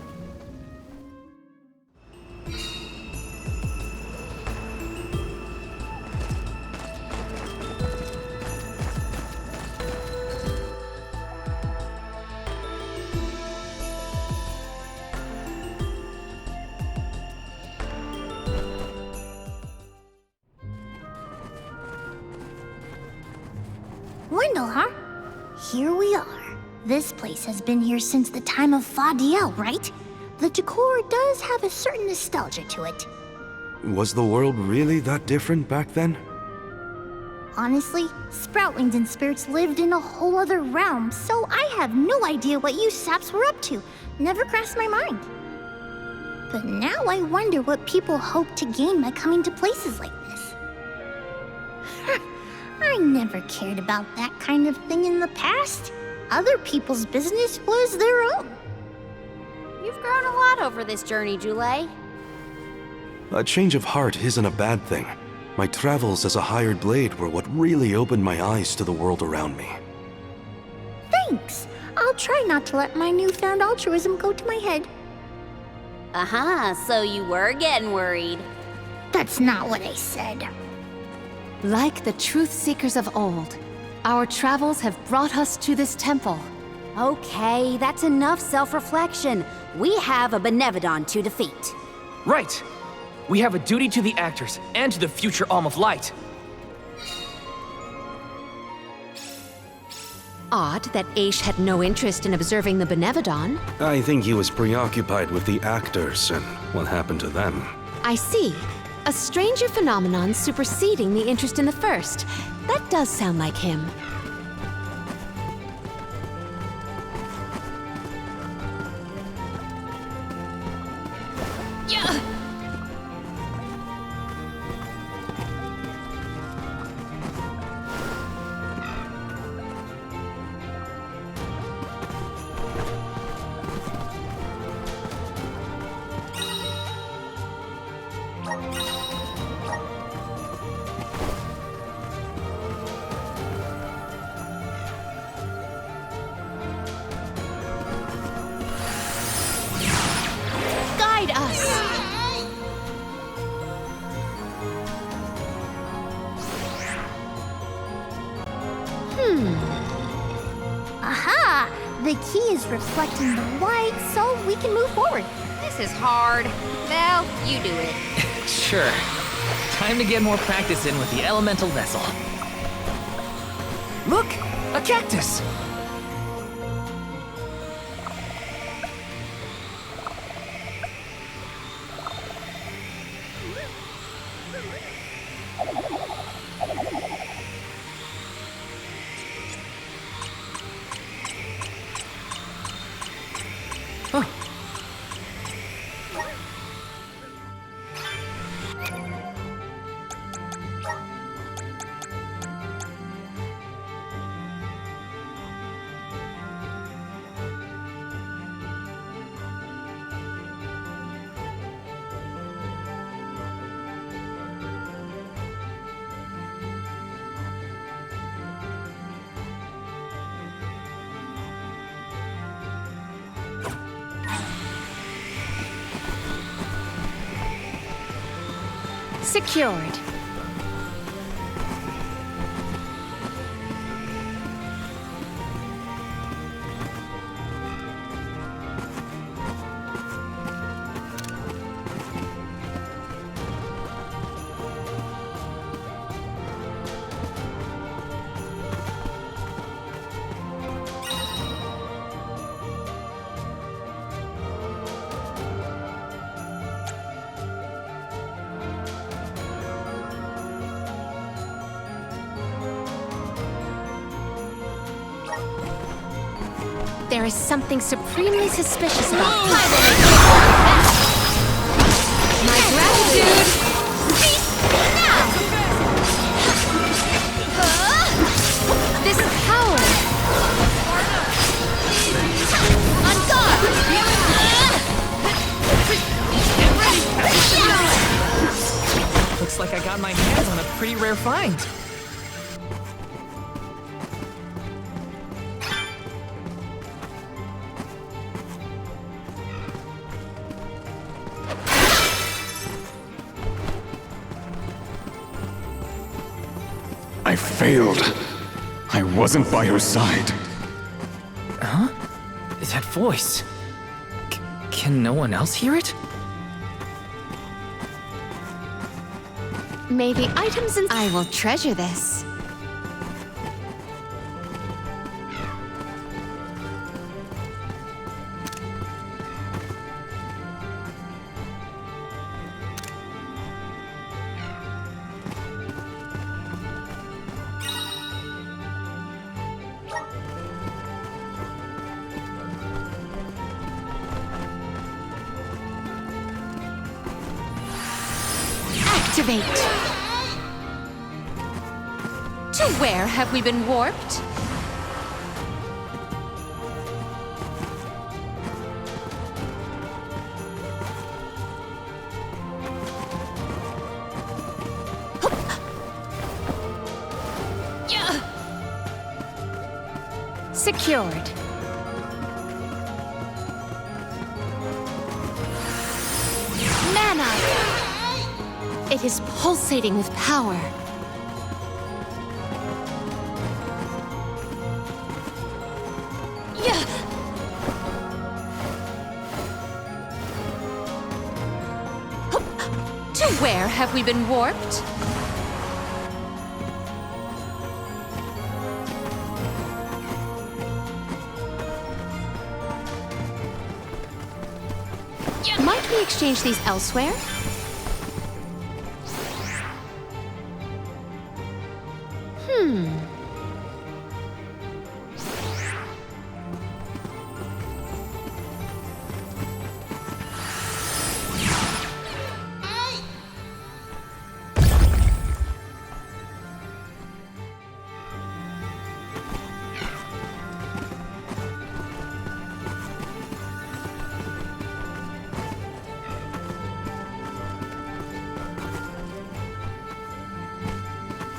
Speaker 2: Wendell, huh? Here we are. This place has been here since the time of Fadiel, right? The decor does have a certain nostalgia to it.
Speaker 4: Was the world really that different back then?
Speaker 2: Honestly, Sproutlings and spirits lived in a whole other realm, so I have no idea what you saps were up to. Never crossed my mind. But now I wonder what people hope to gain by coming to places like this. I never cared about that kind of thing in the past. Other people's business was their own.
Speaker 3: You've grown a lot over this journey, Jule.
Speaker 4: A change of heart isn't a bad thing. My travels as a hired blade were what really opened my eyes to the world around me.
Speaker 2: Thanks. I'll try not to let my newfound altruism go to my head.
Speaker 3: Uh-huh, so you were getting worried.
Speaker 2: That's not what I said.
Speaker 12: Like the truth seekers of old, our travels have brought us to this temple.
Speaker 3: Okay, that's enough self-reflection. We have a Benevodon to defeat.
Speaker 1: Right! We have a duty to the actors and to the future Alm of Light.
Speaker 12: Odd that Aish had no interest in observing the Benevodon.
Speaker 4: I think he was preoccupied with the actors and what happened to them.
Speaker 12: I see. A stranger phenomenon superseding the interest in the first. That does sound like him. Guide us!
Speaker 2: Aha! The key is reflecting the light, so we can move forward.
Speaker 6: This is hard. Val, you do it.
Speaker 1: Sure. Time to get more practice in with the elemental vessel. Look! A cactus!
Speaker 12: Secured. There is something supremely suspicious about this. My gratitude!
Speaker 6: Now!
Speaker 12: This power!
Speaker 6: On guard!
Speaker 1: Looks like I got my hands on a pretty rare find.
Speaker 13: I failed. I wasn't by her side.
Speaker 1: Huh? That voice. Can no one else hear it?
Speaker 12: May the items in— I will treasure this. Activate! To where have we been warped? Secured. It is pulsating with power. To where have we been warped? Might we exchange these elsewhere?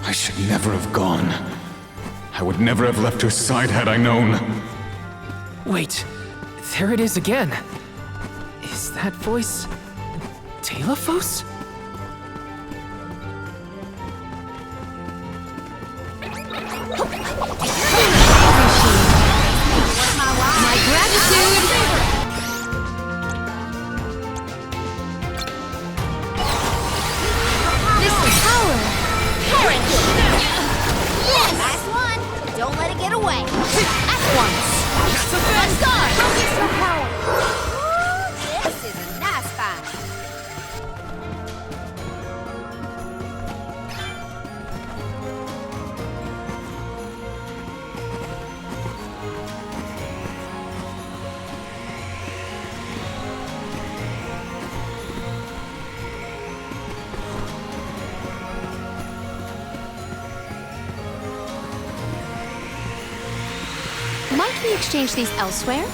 Speaker 13: I should never have gone. I would never have left her side had I known.
Speaker 1: Wait, there it is again. Is that voice Telephos?
Speaker 12: My gratitude! This is power!
Speaker 3: Nice one. Don't let it get away.
Speaker 12: At once!
Speaker 3: Let's go. Focus your power. This is a nice fight.
Speaker 12: Might we exchange these elsewhere?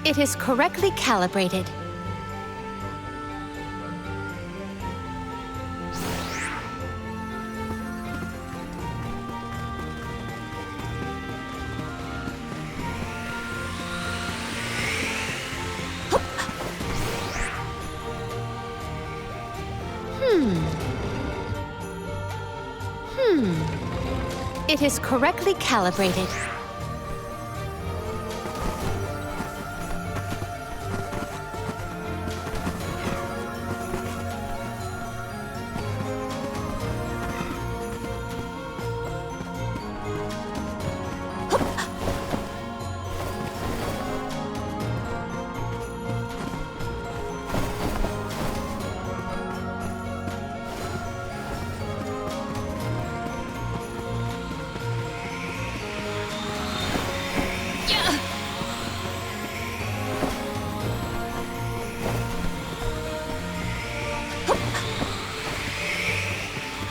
Speaker 12: It is correctly calibrated. It is correctly calibrated.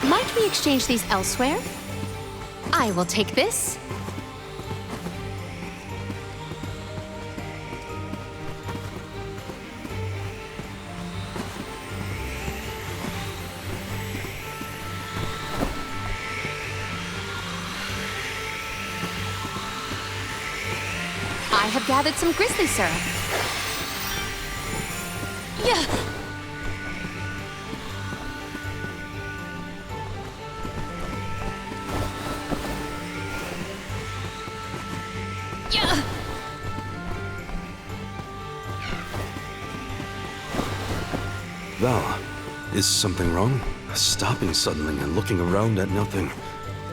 Speaker 12: Might we exchange these elsewhere? I will take this. I have gathered some grizzly syrup.
Speaker 4: Val, is something wrong? Stopping suddenly and looking around at nothing.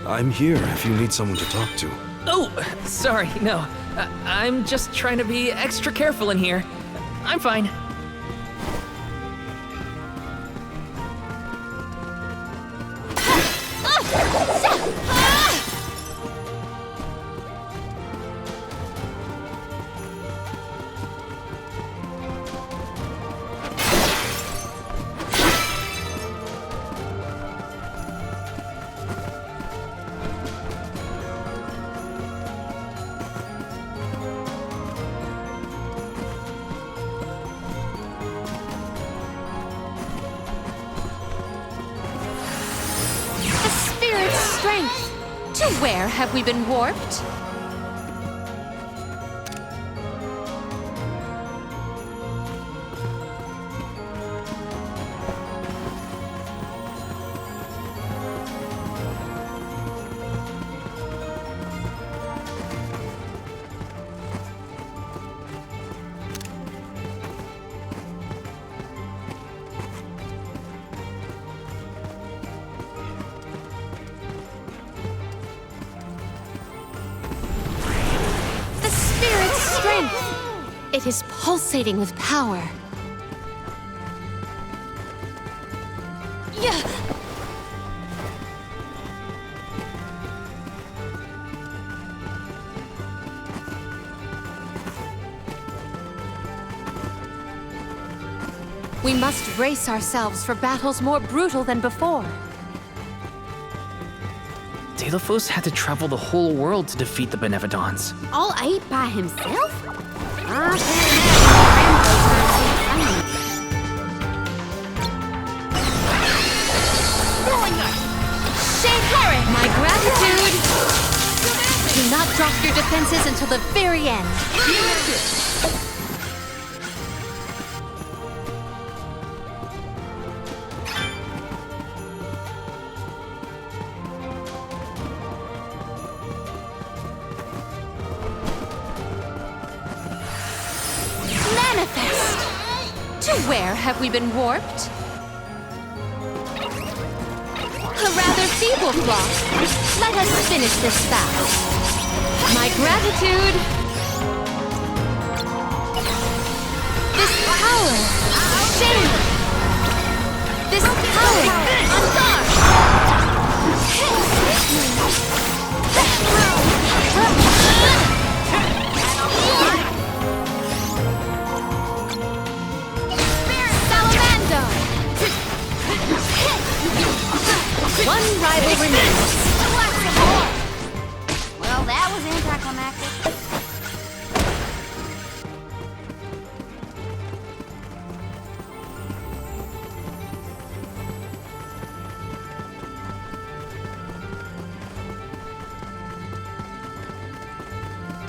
Speaker 4: I'm here if you need someone to talk to.
Speaker 1: Oh, sorry, no. I'm just trying to be extra careful in here. I'm fine.
Speaker 12: Strength! To where have we been warped? It is pulsating with power. Yeah. We must brace ourselves for battles more brutal than before.
Speaker 1: Delafos had to travel the whole world to defeat the Benevodons.
Speaker 3: All 8 by himself?
Speaker 12: My gratitude! Do not drop your defenses until the very end. Manifest! To where have we been warped? A rather feeble flock. Let us finish this fast. My gratitude. This power. Shame. This power. On guard. Salamander. One rival remains.
Speaker 3: Well, that was anticlimactic.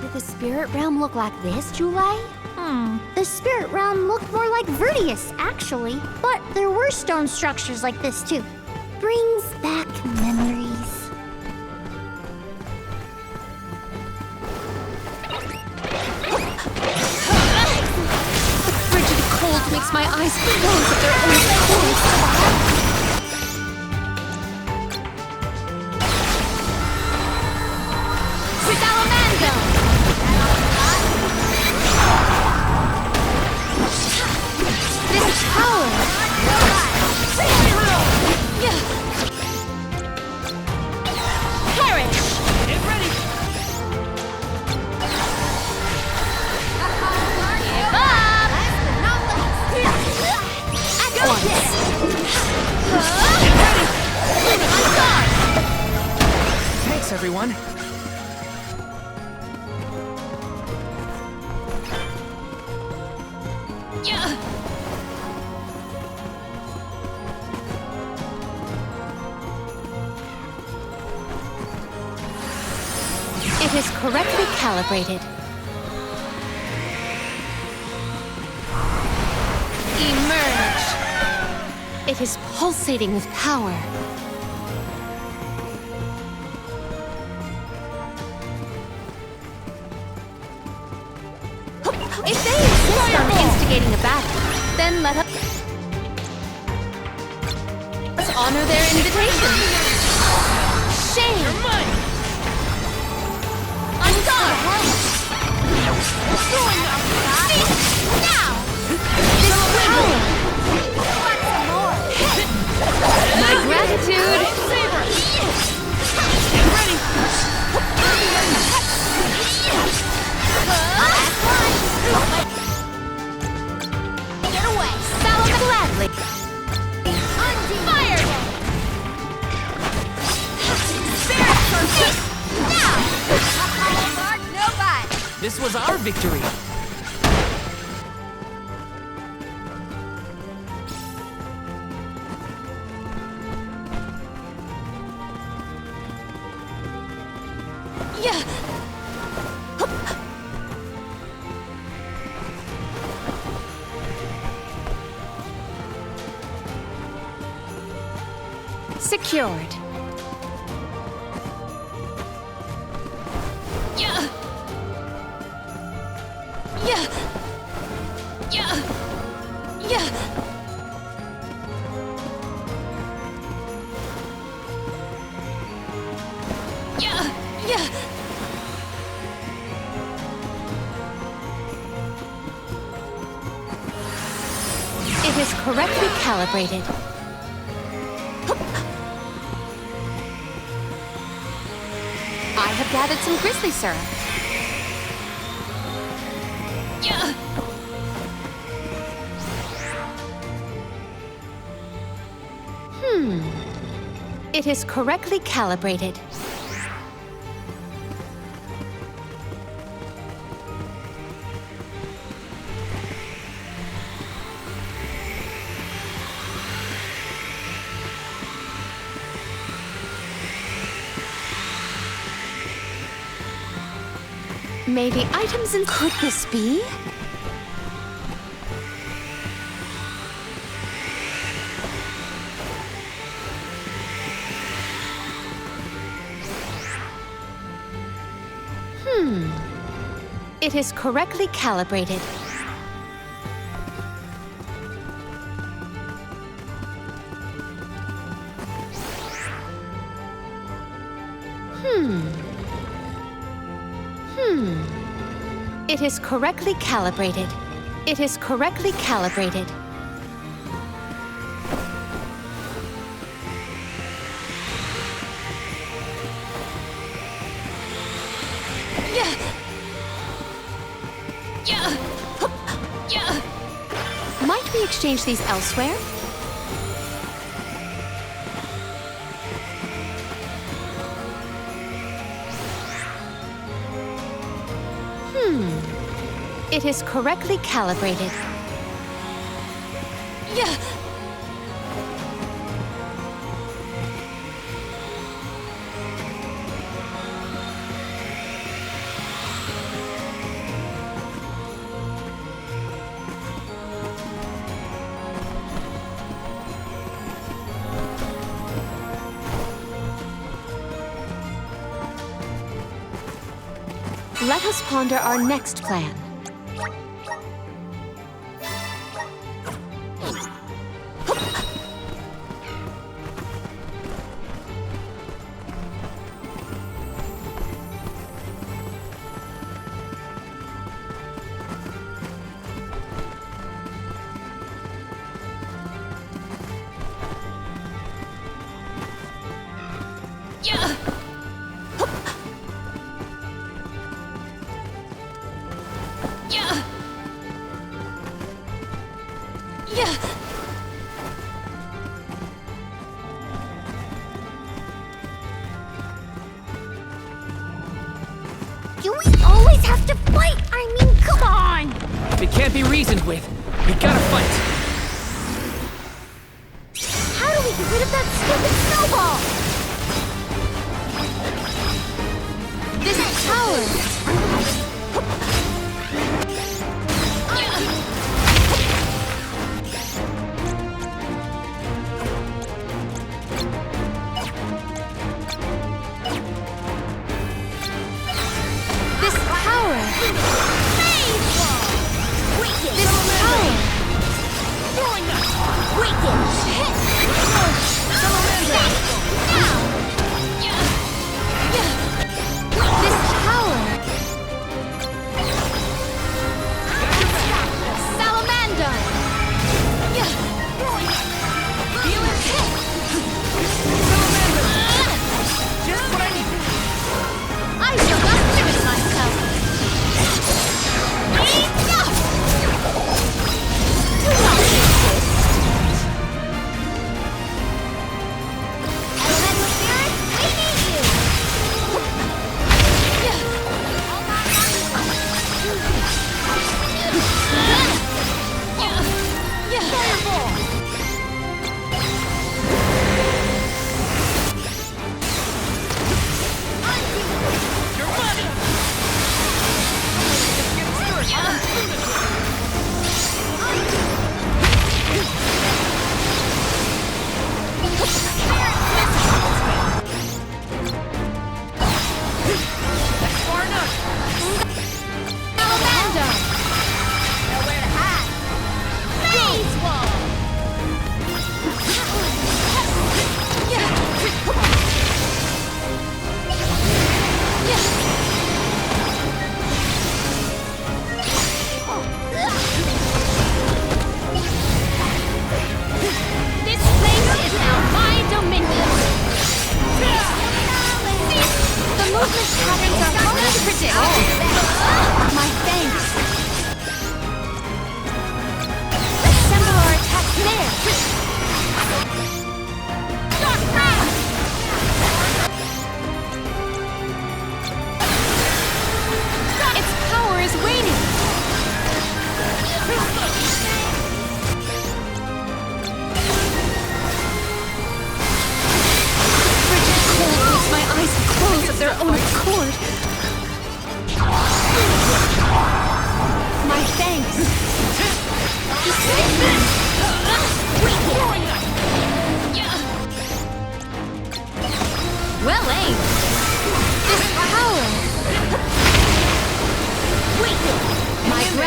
Speaker 3: Did the spirit realm look like this, Julie?
Speaker 2: The spirit realm looked more like Vertius, actually. But there were stone structures like this, too. Brings back memories.
Speaker 12: The frigid cold makes my eyes close at their own course. Salamander! This power! Perish! Get ready! Give up! At once! Get ready! On guard!
Speaker 1: Thanks, everyone.
Speaker 12: It is correctly calibrated. Emerge! It is pulsating with power. If they insist on instigating a battle, then let us honor their invitation. Shame!
Speaker 5: My gratitude!
Speaker 2: Get away!
Speaker 3: Salad gladly.
Speaker 2: Fire! Now! No bite!
Speaker 1: This was our victory.
Speaker 5: Yeah!
Speaker 12: Secured.
Speaker 5: Yeah! Yeah! Yeah! Yeah! Yeah! Yeah!
Speaker 12: It is correctly calibrated. I have gathered some grizzly syrup.
Speaker 5: Yeah!
Speaker 12: It is correctly calibrated. May the items in... Could this be? It is correctly calibrated. It is correctly calibrated. It is correctly calibrated.
Speaker 5: Yeah! Yeah! Yeah!
Speaker 12: Might we exchange these elsewhere? It is correctly calibrated.
Speaker 5: Yeah!
Speaker 12: Let us ponder our next plan.
Speaker 5: Yeah! Yeah! Yeah!
Speaker 2: Do we always have to fight? I mean, come on!
Speaker 1: If it can't be reasoned with, we gotta fight.
Speaker 2: How do we get rid of that stupid snowball?
Speaker 12: This power! This power! This power! This power!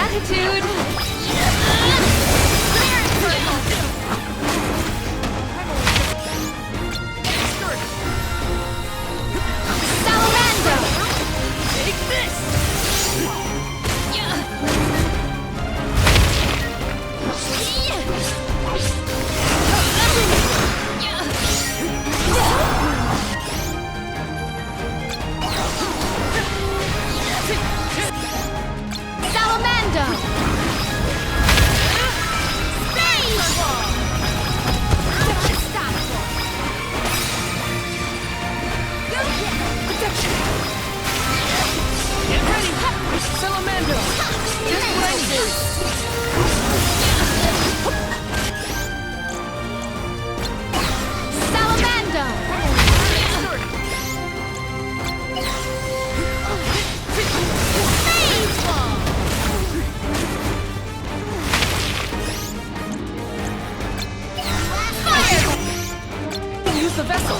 Speaker 5: gratitude!
Speaker 6: Salamander!
Speaker 5: Take this!
Speaker 6: Salamander!
Speaker 5: Get ready! Salamander! Just what I need!
Speaker 6: Salamander!
Speaker 5: Use the vessel!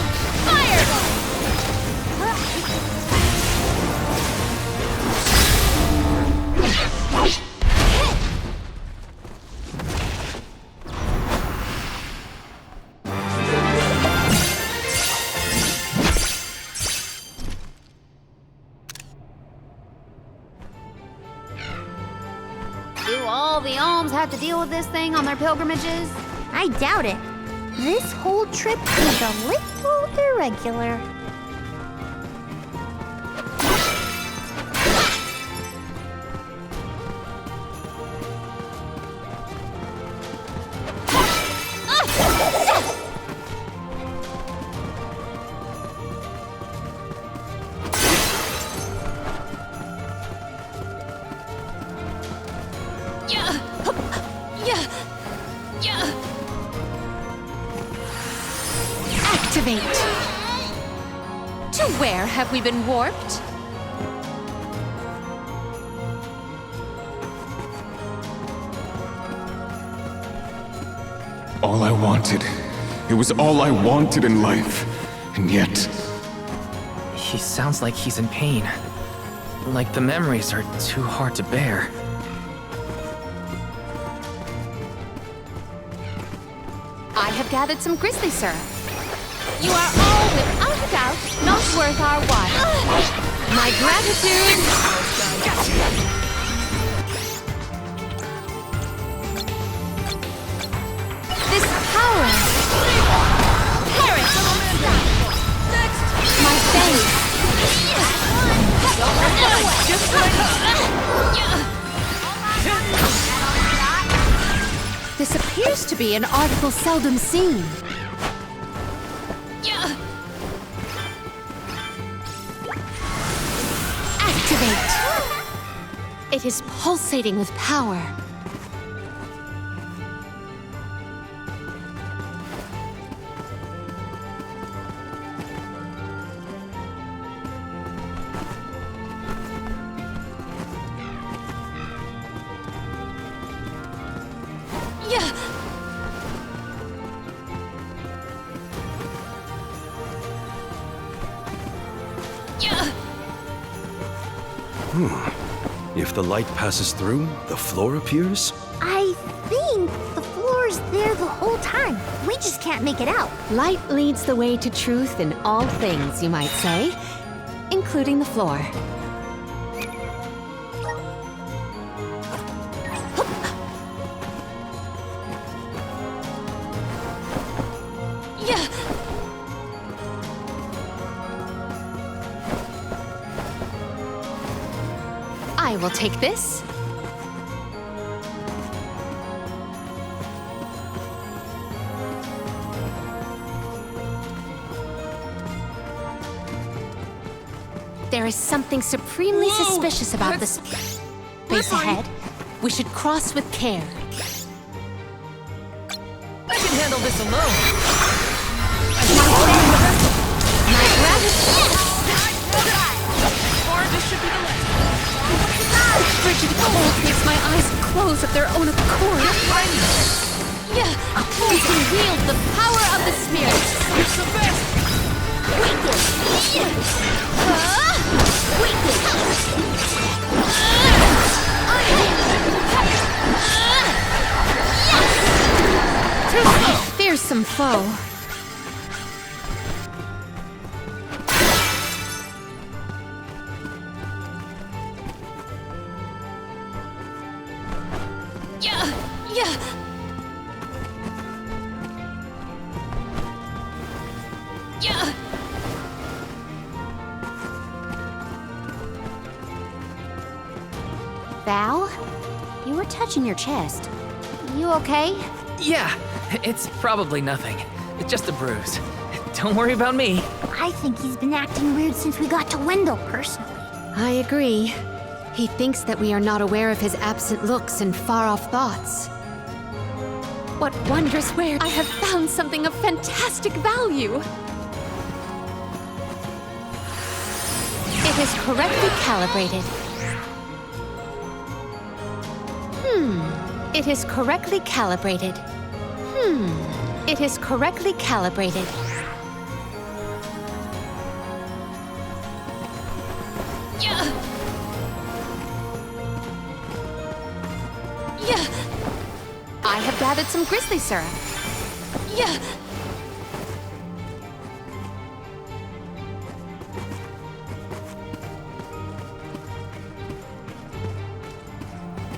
Speaker 3: Do all the alms have to deal with this thing on their pilgrimages?
Speaker 2: I doubt it. This whole trip is a little irregular.
Speaker 12: Activate. To where have we been warped?
Speaker 13: All I wanted. It was all I wanted in life. And yet,
Speaker 1: He sounds like he's in pain. Like the memories are too hard to bear.
Speaker 12: I have gathered some grizzly syrup. You are all, without a doubt, not worth our while. My gratitude! This power! Perish! My thanks! This appears to be an article seldom seen. Activate! It is pulsating with power.
Speaker 4: If the light passes through, the floor appears?
Speaker 2: I think the floor's there the whole time. We just can't make it out.
Speaker 12: Light leads the way to truth in all things, you might say, including the floor. I will take this. There is something supremely suspicious about this space ahead. We should cross with care.
Speaker 5: I can handle this alone!
Speaker 12: My gratitude!
Speaker 5: Or this should be the last.
Speaker 12: Frigid cold makes my eyes close of their own accord. We can wield the power of the spirits.
Speaker 5: It's the best!
Speaker 12: fearsome foe.
Speaker 3: Val, you were touching your chest. You okay?
Speaker 1: Yeah, it's probably nothing. It's just a bruise. Don't worry about me.
Speaker 2: I think he's been acting weird since we got to Wendell, personally.
Speaker 12: I agree. He thinks that we are not aware of his absent looks and far-off thoughts. What wondrous wares! I have found something of fantastic value! It is correctly calibrated. It is correctly calibrated. It is correctly calibrated. I have gathered some grizzly syrup.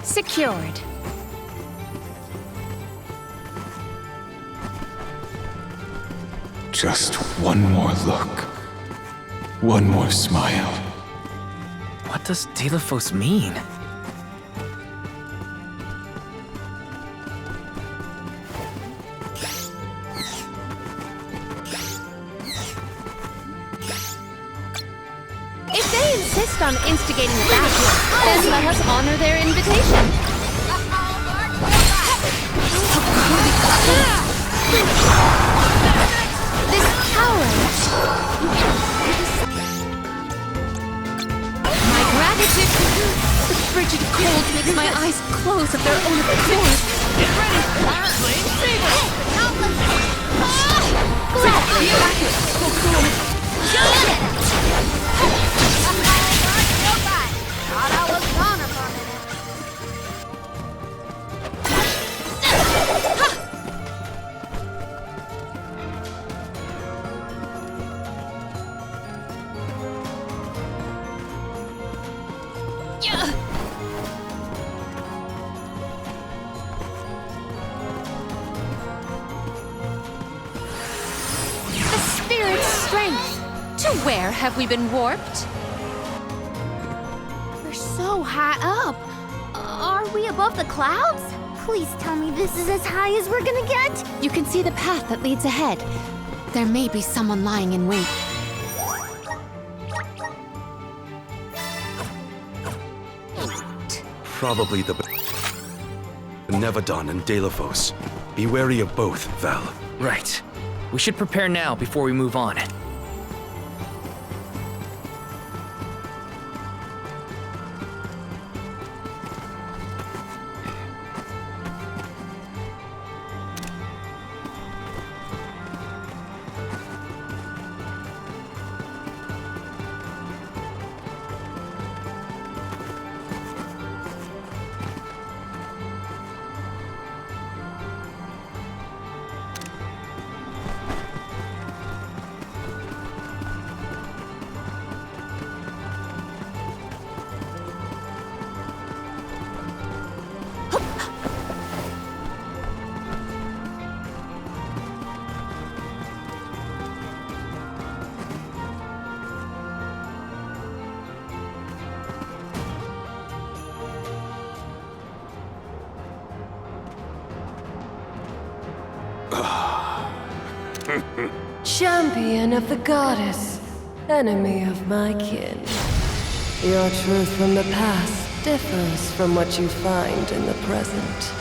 Speaker 12: Secured.
Speaker 13: Just one more look. One more smile.
Speaker 1: What does Delafos mean?
Speaker 12: If they insist on instigating a battle, then let us honor their invitation. This coward! My gratitude to you! The frigid cold makes my eyes close of their own accord. Get ready! Flame Saber!
Speaker 3: Thought I was gone for a minute.
Speaker 12: The spirit's strength! To where have we been warped?
Speaker 2: We're so high up. Are we above the clouds? Please tell me this is as high as we're gonna get.
Speaker 12: You can see the path that leads ahead. There may be someone lying in wait.
Speaker 4: Probably the Nevadon and Delafos. Be wary of both, Val.
Speaker 1: Right. We should prepare now before we move on.
Speaker 14: Champion of the goddess, enemy of my kin. Your truth from the past differs from what you find in the present.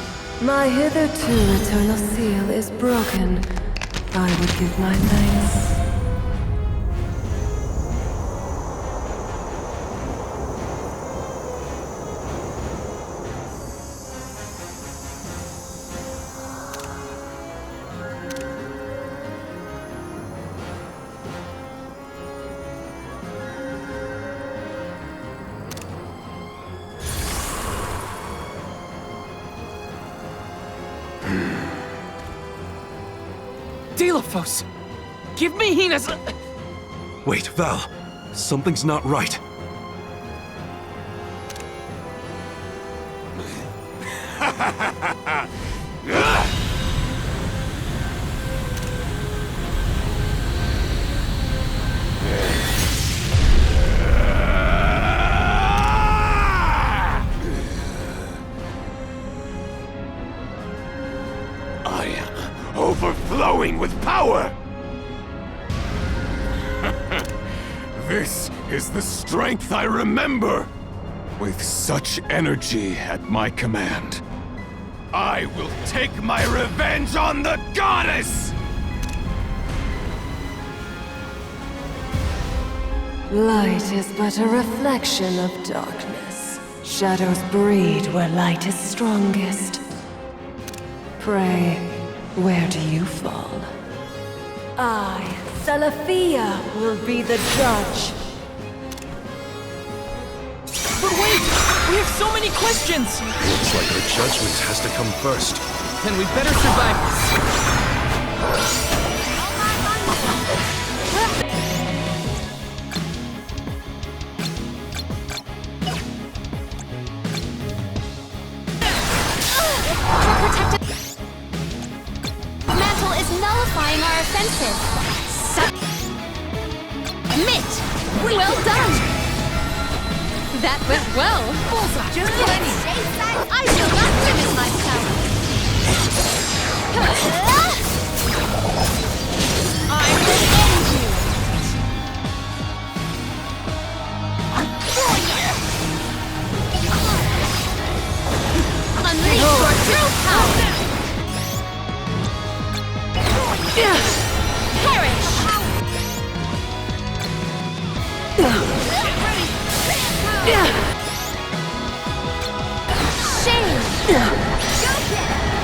Speaker 14: My hitherto eternal seal is broken. I would give my thanks.
Speaker 1: Deilophos! Give me Hina's...
Speaker 4: Wait, Val. Something's not right.
Speaker 15: I am overflowing with power!
Speaker 13: This is the strength I remember! With such energy at my command,
Speaker 15: I will take my revenge on the goddess!
Speaker 14: Light is but a reflection of darkness. Shadows breed where light is strongest. Pray, where do you fall? I, Salafia, will be the judge.
Speaker 1: But wait! We have so many questions!
Speaker 4: Looks like our judgment has to come first.
Speaker 1: Then we better survive this.
Speaker 2: Mantle is nullifying our offensive. Admit! Well done!
Speaker 12: That went well.
Speaker 2: Just plenty. I shall not limit my power. I will end you. Unleash your true power. Perish. Shame.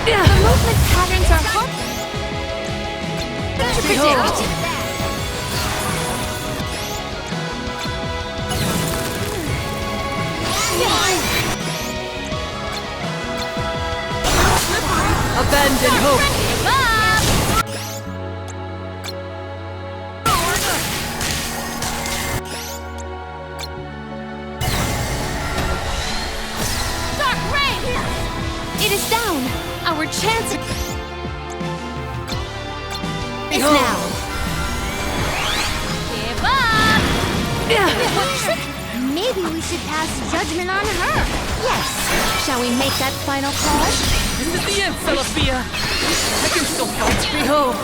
Speaker 2: The movement patterns are hard to predict.
Speaker 14: Abandon hope.
Speaker 2: Give up. Dark rain. It is down. Our chance is now. Give up. Maybe we should pass judgment on her. Yes. Shall we make that final call?
Speaker 1: This is the end, Salafia! I can still fight!
Speaker 14: Behold.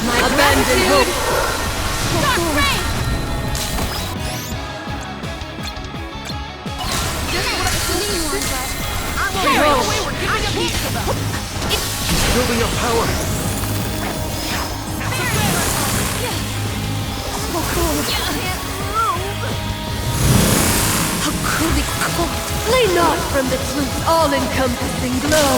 Speaker 14: My abandoned hope.
Speaker 2: Dark rain.
Speaker 4: Building up power.
Speaker 14: How cruelly cold. Flee not from the truth's all-encompassing glow.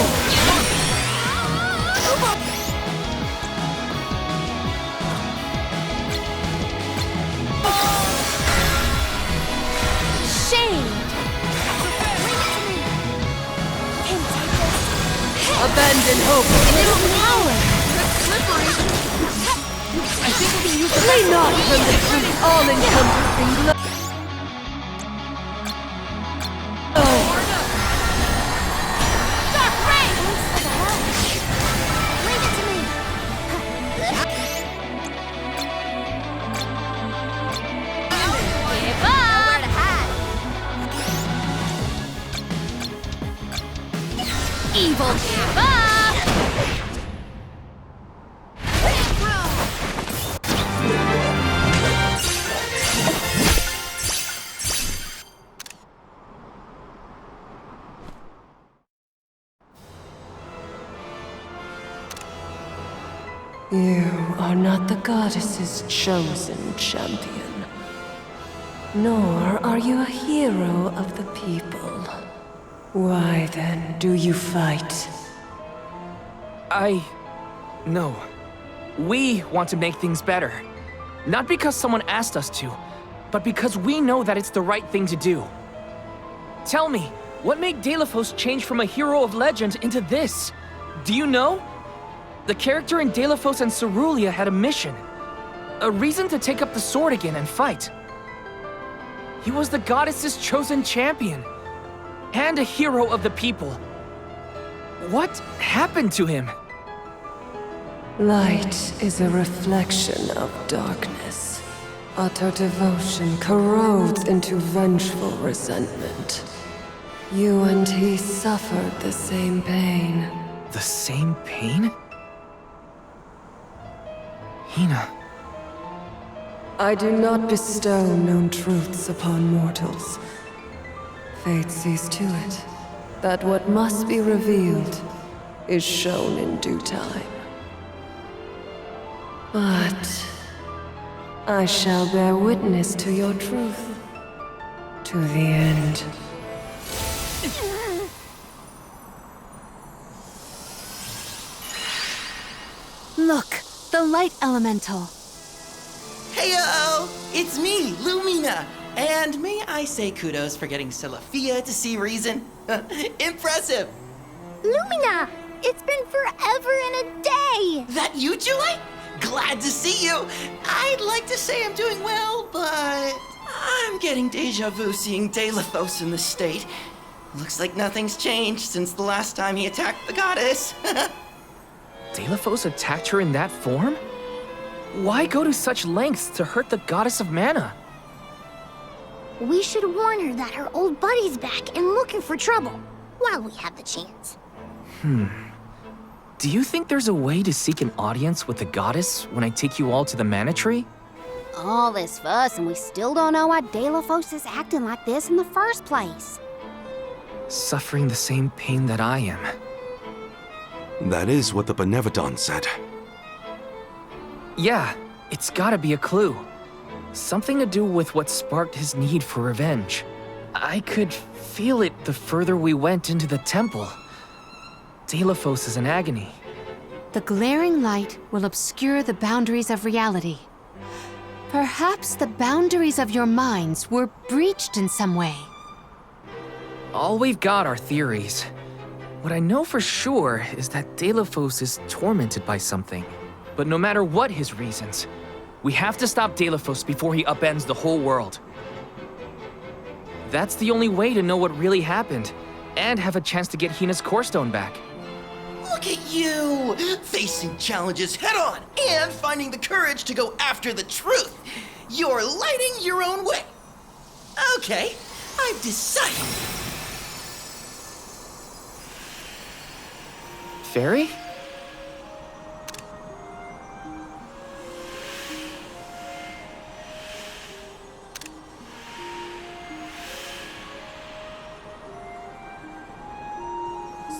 Speaker 2: Shame.
Speaker 14: Abandon hope.
Speaker 2: Power.
Speaker 1: I think we can use the...
Speaker 14: Flee not from the truth's all-encompassing glow.
Speaker 2: Dark rain. Leave it to me. Give up. Nowhere to hide. Evil. Give up.
Speaker 14: You are not the goddess's chosen champion. Nor are you a hero of the people. Why then do you fight?
Speaker 1: No. We want to make things better. Not because someone asked us to, but because we know that it's the right thing to do. Tell me, what made Delafos change from a hero of legend into this? Do you know? The character in Delafos and Cerulia had a mission. A reason to take up the sword again and fight. He was the goddess's chosen champion. And a hero of the people. What happened to him?
Speaker 14: Light is a reflection of darkness. Utter devotion corrodes into vengeful resentment. You and he suffered the same pain.
Speaker 1: The same pain? Hina.
Speaker 14: I do not bestow known truths upon mortals. Fate sees to it that what must be revealed is shown in due time. But I shall bear witness to your truth to the end.
Speaker 12: Look, the light elemental.
Speaker 16: Heyo! It's me, Lumina! And may I say kudos for getting Celafia to see reason? Impressive!
Speaker 2: Lumina! It's been forever and a day!
Speaker 16: That you, Julie? Glad to see you! I'd like to say I'm doing well, but I'm getting deja vu seeing Delafos in this state. Looks like nothing's changed since the last time he attacked the goddess.
Speaker 1: Delafos attacked her in that form? Why go to such lengths to hurt the goddess of mana?
Speaker 2: We should warn her that her old buddy's back and looking for trouble, while we have the chance.
Speaker 1: Do you think there's a way to seek an audience with the goddess when I take you all to the mana tree?
Speaker 3: All this fuss, and we still don't know why Delafos is acting like this in the first place.
Speaker 1: Suffering the same pain that I am.
Speaker 4: That is what the Benevodon said.
Speaker 1: Yeah, it's gotta be a clue. Something to do with what sparked his need for revenge. I could feel it the further we went into the temple. Delafos is in agony.
Speaker 12: The glaring light will obscure the boundaries of reality. Perhaps the boundaries of your minds were breached in some way.
Speaker 1: All we've got are theories. What I know for sure is that Delafos is tormented by something. But no matter what his reasons, we have to stop Delafos before he upends the whole world. That's the only way to know what really happened, and have a chance to get Hina's core stone back.
Speaker 16: Look at you! Facing challenges head on and finding the courage to go after the truth. You're lighting your own way. Okay, I've decided.
Speaker 1: Fairy?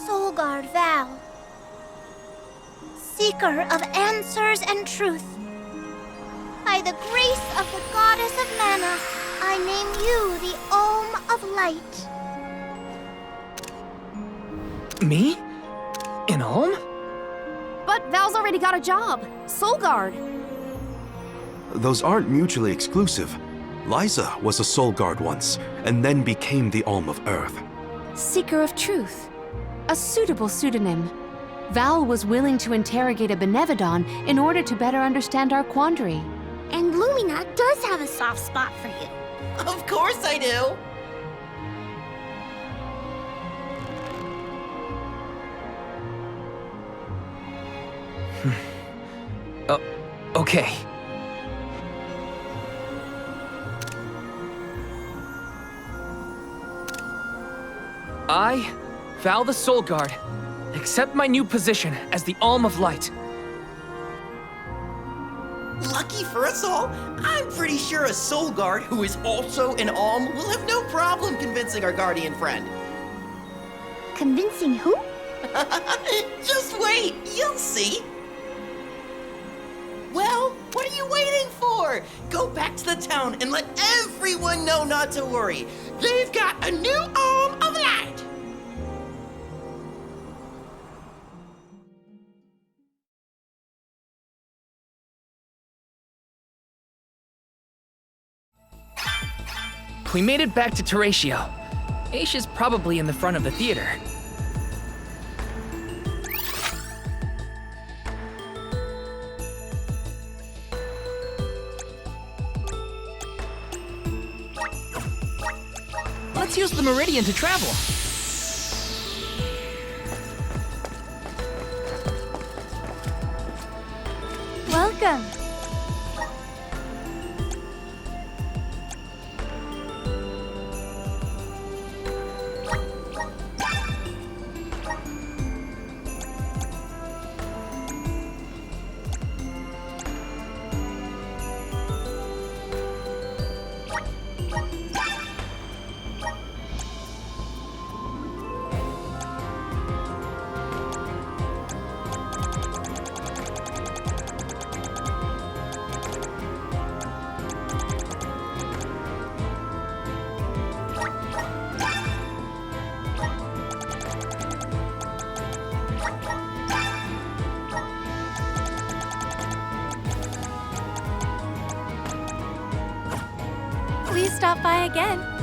Speaker 2: Soulguard Val, seeker of answers and truth. By the grace of the goddess of mana, I name you the Alm of Light.
Speaker 1: Me? An Alm?
Speaker 3: But Val's already got a job. Soulguard.
Speaker 4: Those aren't mutually exclusive. Liza was a Soul Guard once, and then became the Alm of Earth.
Speaker 12: Seeker of Truth. A suitable pseudonym. Val was willing to interrogate a Benevodon in order to better understand our quandary.
Speaker 2: And Lumina does have a soft spot for you.
Speaker 16: Of course I do.
Speaker 1: Okay. I, Val the Soul Guard, accept my new position as the Alm of Light.
Speaker 16: Lucky for us all, I'm pretty sure a Soul Guard who is also an Alm will have no problem convincing our guardian friend.
Speaker 2: Convincing who?
Speaker 16: Just wait, you'll see. Well, what are you waiting for? Go back to the town and let everyone know not to worry. They've got a new Alm of Light.
Speaker 1: We made it back to Teratio. Aisha's probably in the front of the theater. Let's use the Meridian to travel.
Speaker 5: Welcome. Please stop by again.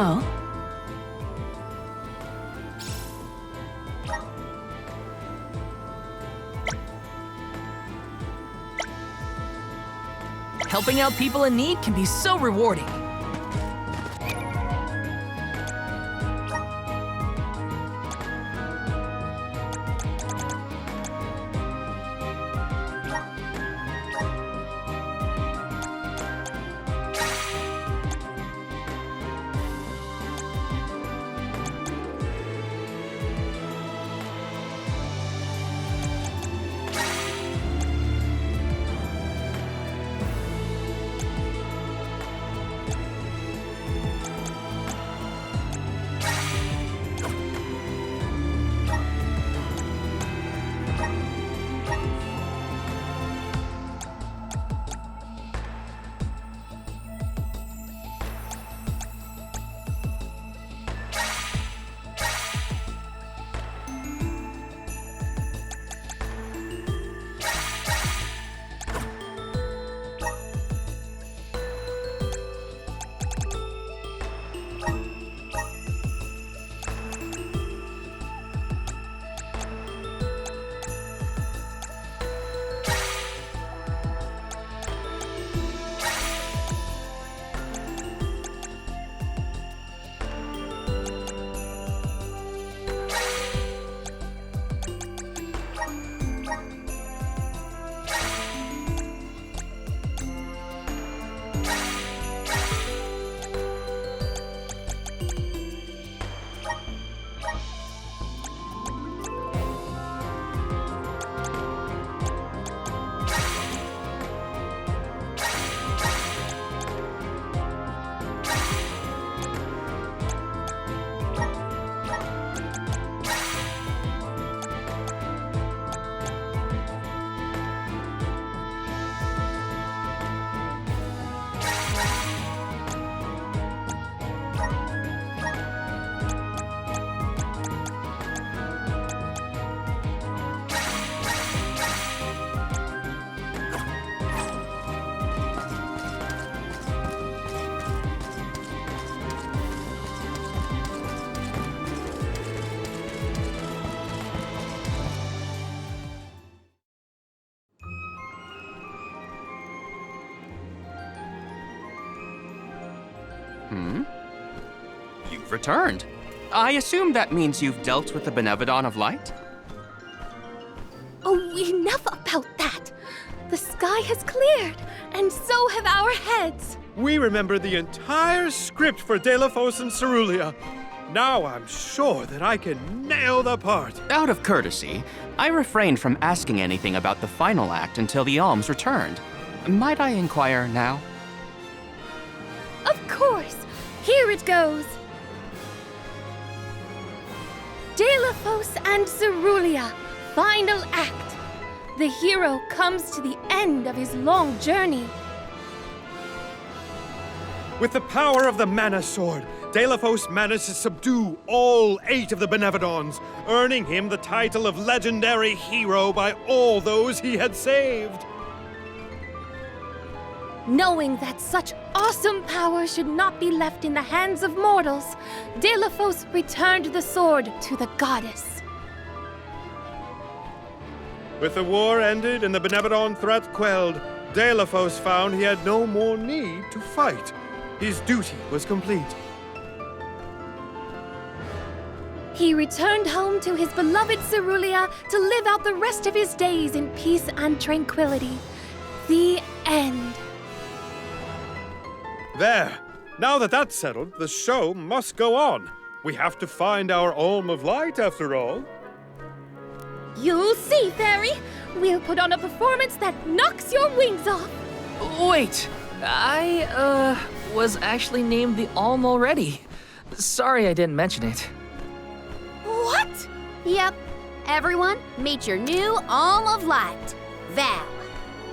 Speaker 5: Oh?
Speaker 1: Helping out people in need can be so rewarding.
Speaker 11: You've returned. I assume that means you've dealt with the Benevodon of Light?
Speaker 6: Oh, enough about that! The sky has cleared, and so have our heads.
Speaker 10: We remember the entire script for Deilophos and Cerulia. Now I'm sure that I can nail the part.
Speaker 11: Out of courtesy, I refrained from asking anything about the final act until the alms returned. Might I inquire now?
Speaker 6: Of course! Here it goes! Deilophos and Cerulia, final act. The hero comes to the end of his long journey.
Speaker 10: With the power of the Mana Sword, Deilophos managed to subdue all 8 of the Benevodons, earning him the title of legendary hero by all those he had saved.
Speaker 6: Knowing that such awesome power should not be left in the hands of mortals, Deilophos returned the sword to the goddess.
Speaker 10: With the war ended and the Benevodon threat quelled, Deilophos found he had no more need to fight. His duty was complete.
Speaker 6: He returned home to his beloved Cerulia to live out the rest of his days in peace and tranquility. The end.
Speaker 10: There. Now that that's settled, the show must go on. We have to find our Alm of Light, after all.
Speaker 6: You'll see, Fairy. We'll put on a performance that knocks your wings off.
Speaker 1: Wait, I, was actually named the Alm already. Sorry I didn't mention it.
Speaker 6: What?
Speaker 3: Yep. Everyone, meet your new Alm of Light, Val.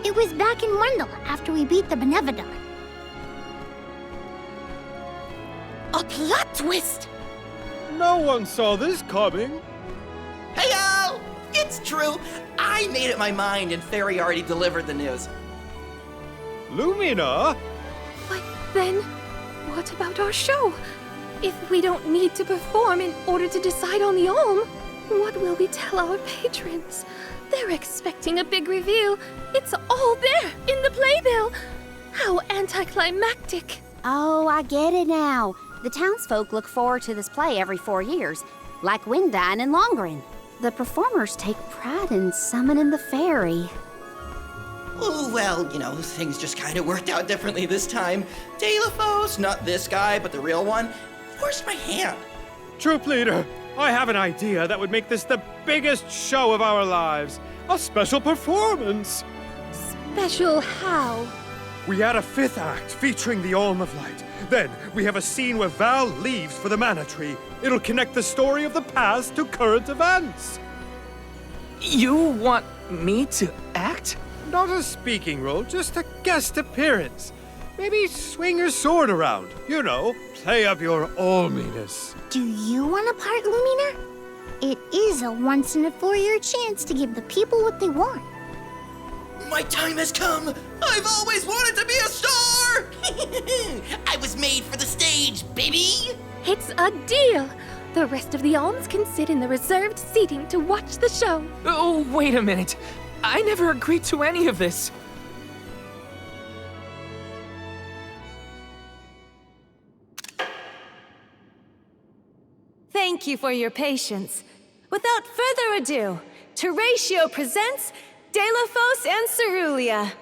Speaker 2: It was back in Wendell after we beat the Benevodon.
Speaker 6: A plot twist!
Speaker 10: No one saw this coming.
Speaker 16: Heyo! It's true. I made up my mind and Fairy already delivered the news.
Speaker 10: Lumina?
Speaker 6: But then, what about our show? If we don't need to perform in order to decide on the Alm, what will we tell our patrons? They're expecting a big reveal. It's all there in the playbill. How anticlimactic.
Speaker 3: Oh, I get it now. The townsfolk look forward to this play every 4 years, like Windine and Longren. The performers take pride in summoning the fairy.
Speaker 16: Oh, well, things just kind of worked out differently this time. Delafos, not this guy, but the real one, forced my hand.
Speaker 10: Troop leader, I have an idea that would make this the biggest show of our lives. A special performance.
Speaker 6: Special how?
Speaker 10: We add a 5th act featuring the Alm of Light. Then we have a scene where Val leaves for the Mana Tree. It'll connect the story of the past to current events.
Speaker 1: You want me to act?
Speaker 10: Not a speaking role, just a guest appearance. Maybe swing your sword around. Play up your alminess.
Speaker 2: Do you want a part, Lumina? It is a once-in-a-4-year chance to give the people what they want.
Speaker 16: My time has come! I've always wanted to be a star! I was made for the stage, baby!
Speaker 6: It's a deal! The rest of the alms can sit in the reserved seating to watch the show.
Speaker 1: Oh, wait a minute. I never agreed to any of this.
Speaker 5: Thank you for your patience. Without further ado, Teratio presents Delafos and Cerulia.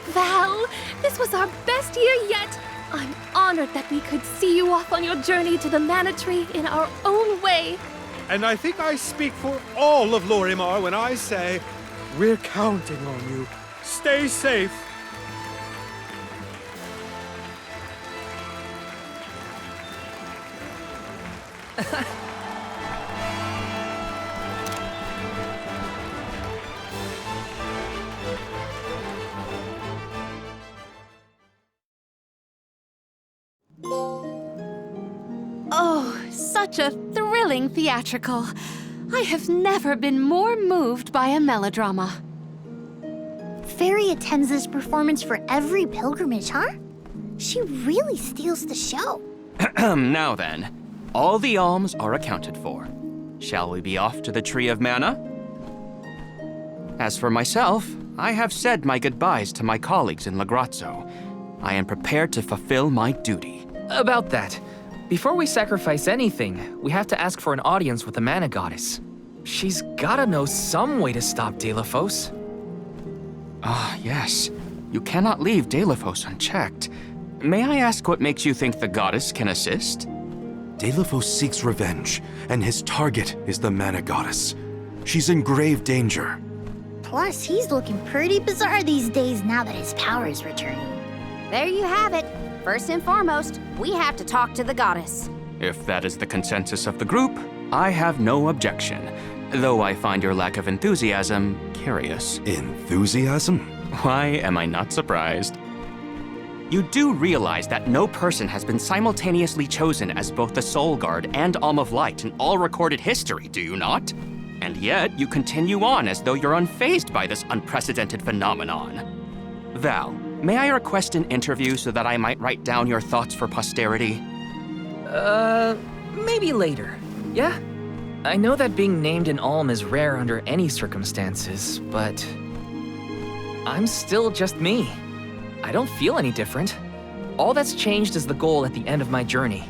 Speaker 6: Val, this was our best year yet. I'm honored that we could see you off on your journey to the Mana Tree in our own way.
Speaker 10: And I think I speak for all of Lorimar when I say, we're counting on you. Stay safe.
Speaker 12: Oh, such a thrilling theatrical. I have never been more moved by a melodrama.
Speaker 2: Fairy attends this performance for every pilgrimage, huh? She really steals the show.
Speaker 11: Now then, all the alms are accounted for. Shall we be off to the Tree of Mana? As for myself, I have said my goodbyes to my colleagues in Lagrazzo. I am prepared to fulfill my duty.
Speaker 1: About that, before we sacrifice anything, we have to ask for an audience with the Mana Goddess. She's gotta know some way to stop Delafos.
Speaker 11: Ah, yes. You cannot leave Delafos unchecked. May I ask what makes you think the goddess can assist?
Speaker 4: Delafos seeks revenge, and his target is the Mana Goddess. She's in grave danger.
Speaker 2: Plus, he's looking pretty bizarre these days now that his power is returning.
Speaker 3: There you have it. First and foremost, we have to talk to the goddess.
Speaker 11: If that is the consensus of the group, I have no objection. Though I find your lack of enthusiasm curious.
Speaker 4: Enthusiasm?
Speaker 11: Why am I not surprised? You do realize that no person has been simultaneously chosen as both the Soul Guard and Alm of Light in all recorded history, do you not? And yet, you continue on as though you're unfazed by this unprecedented phenomenon. Val, May I request an interview so that I might write down your thoughts for posterity?
Speaker 1: Maybe later. Yeah? I know that being named an Alm is rare under any circumstances, but I'm still just me. I don't feel any different. All that's changed is the goal at the end of my journey.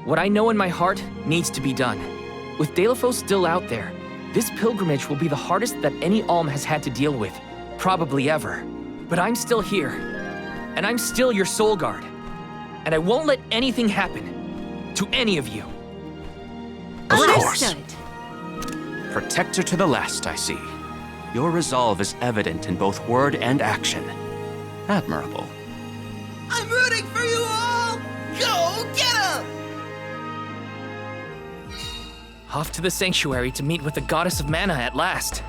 Speaker 1: What I know in my heart needs to be done. With Deilophos still out there, this pilgrimage will be the hardest that any Alm has had to deal with, probably ever. But I'm still here, and I'm still your soul guard. And I won't let anything happen to any of you.
Speaker 11: Of course.
Speaker 3: Understood.
Speaker 11: Protector to the last, I see. Your resolve is evident in both word and action. Admirable.
Speaker 16: I'm rooting for you all! Go get 'em!
Speaker 1: Off to the sanctuary to meet with the goddess of mana at last.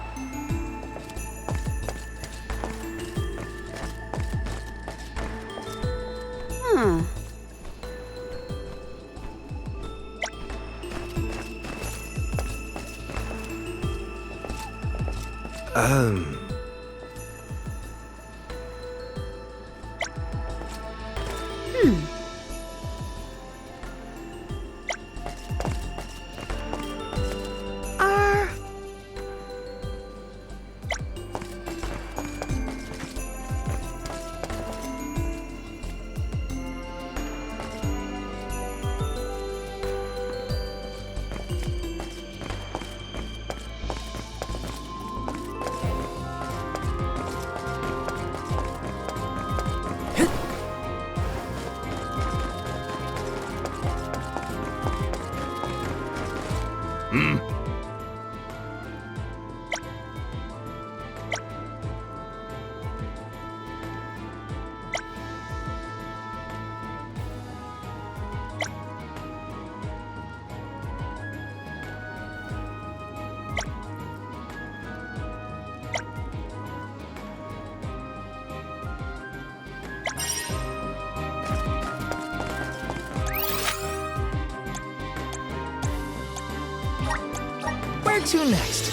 Speaker 1: Where to next?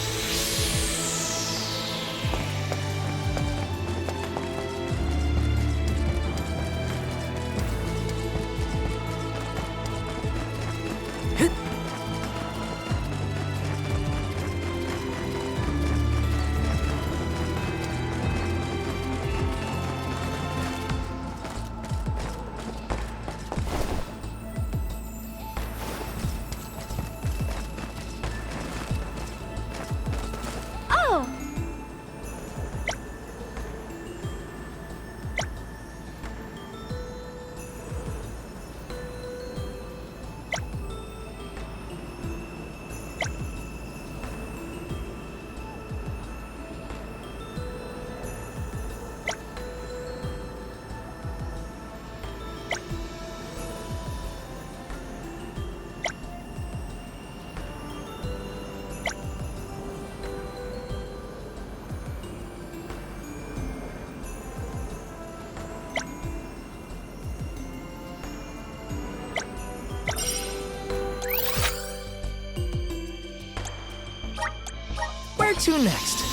Speaker 1: Where to next?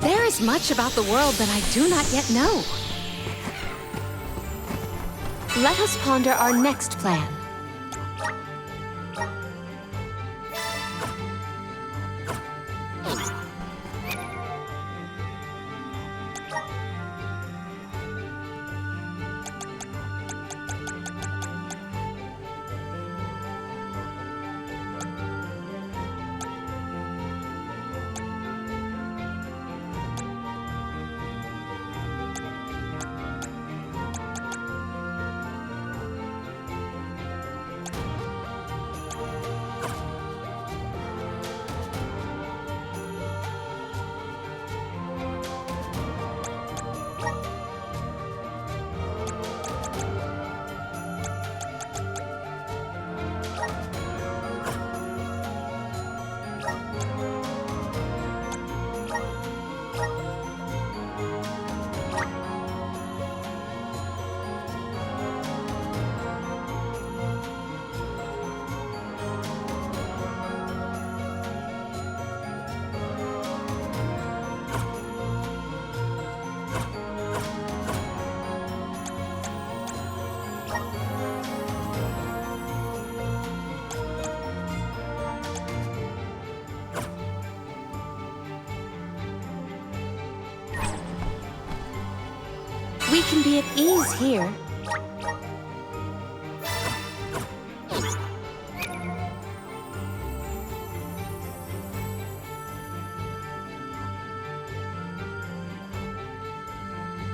Speaker 12: There is much about the world that I do not yet know. Let us ponder our next plan.
Speaker 3: We can be at ease here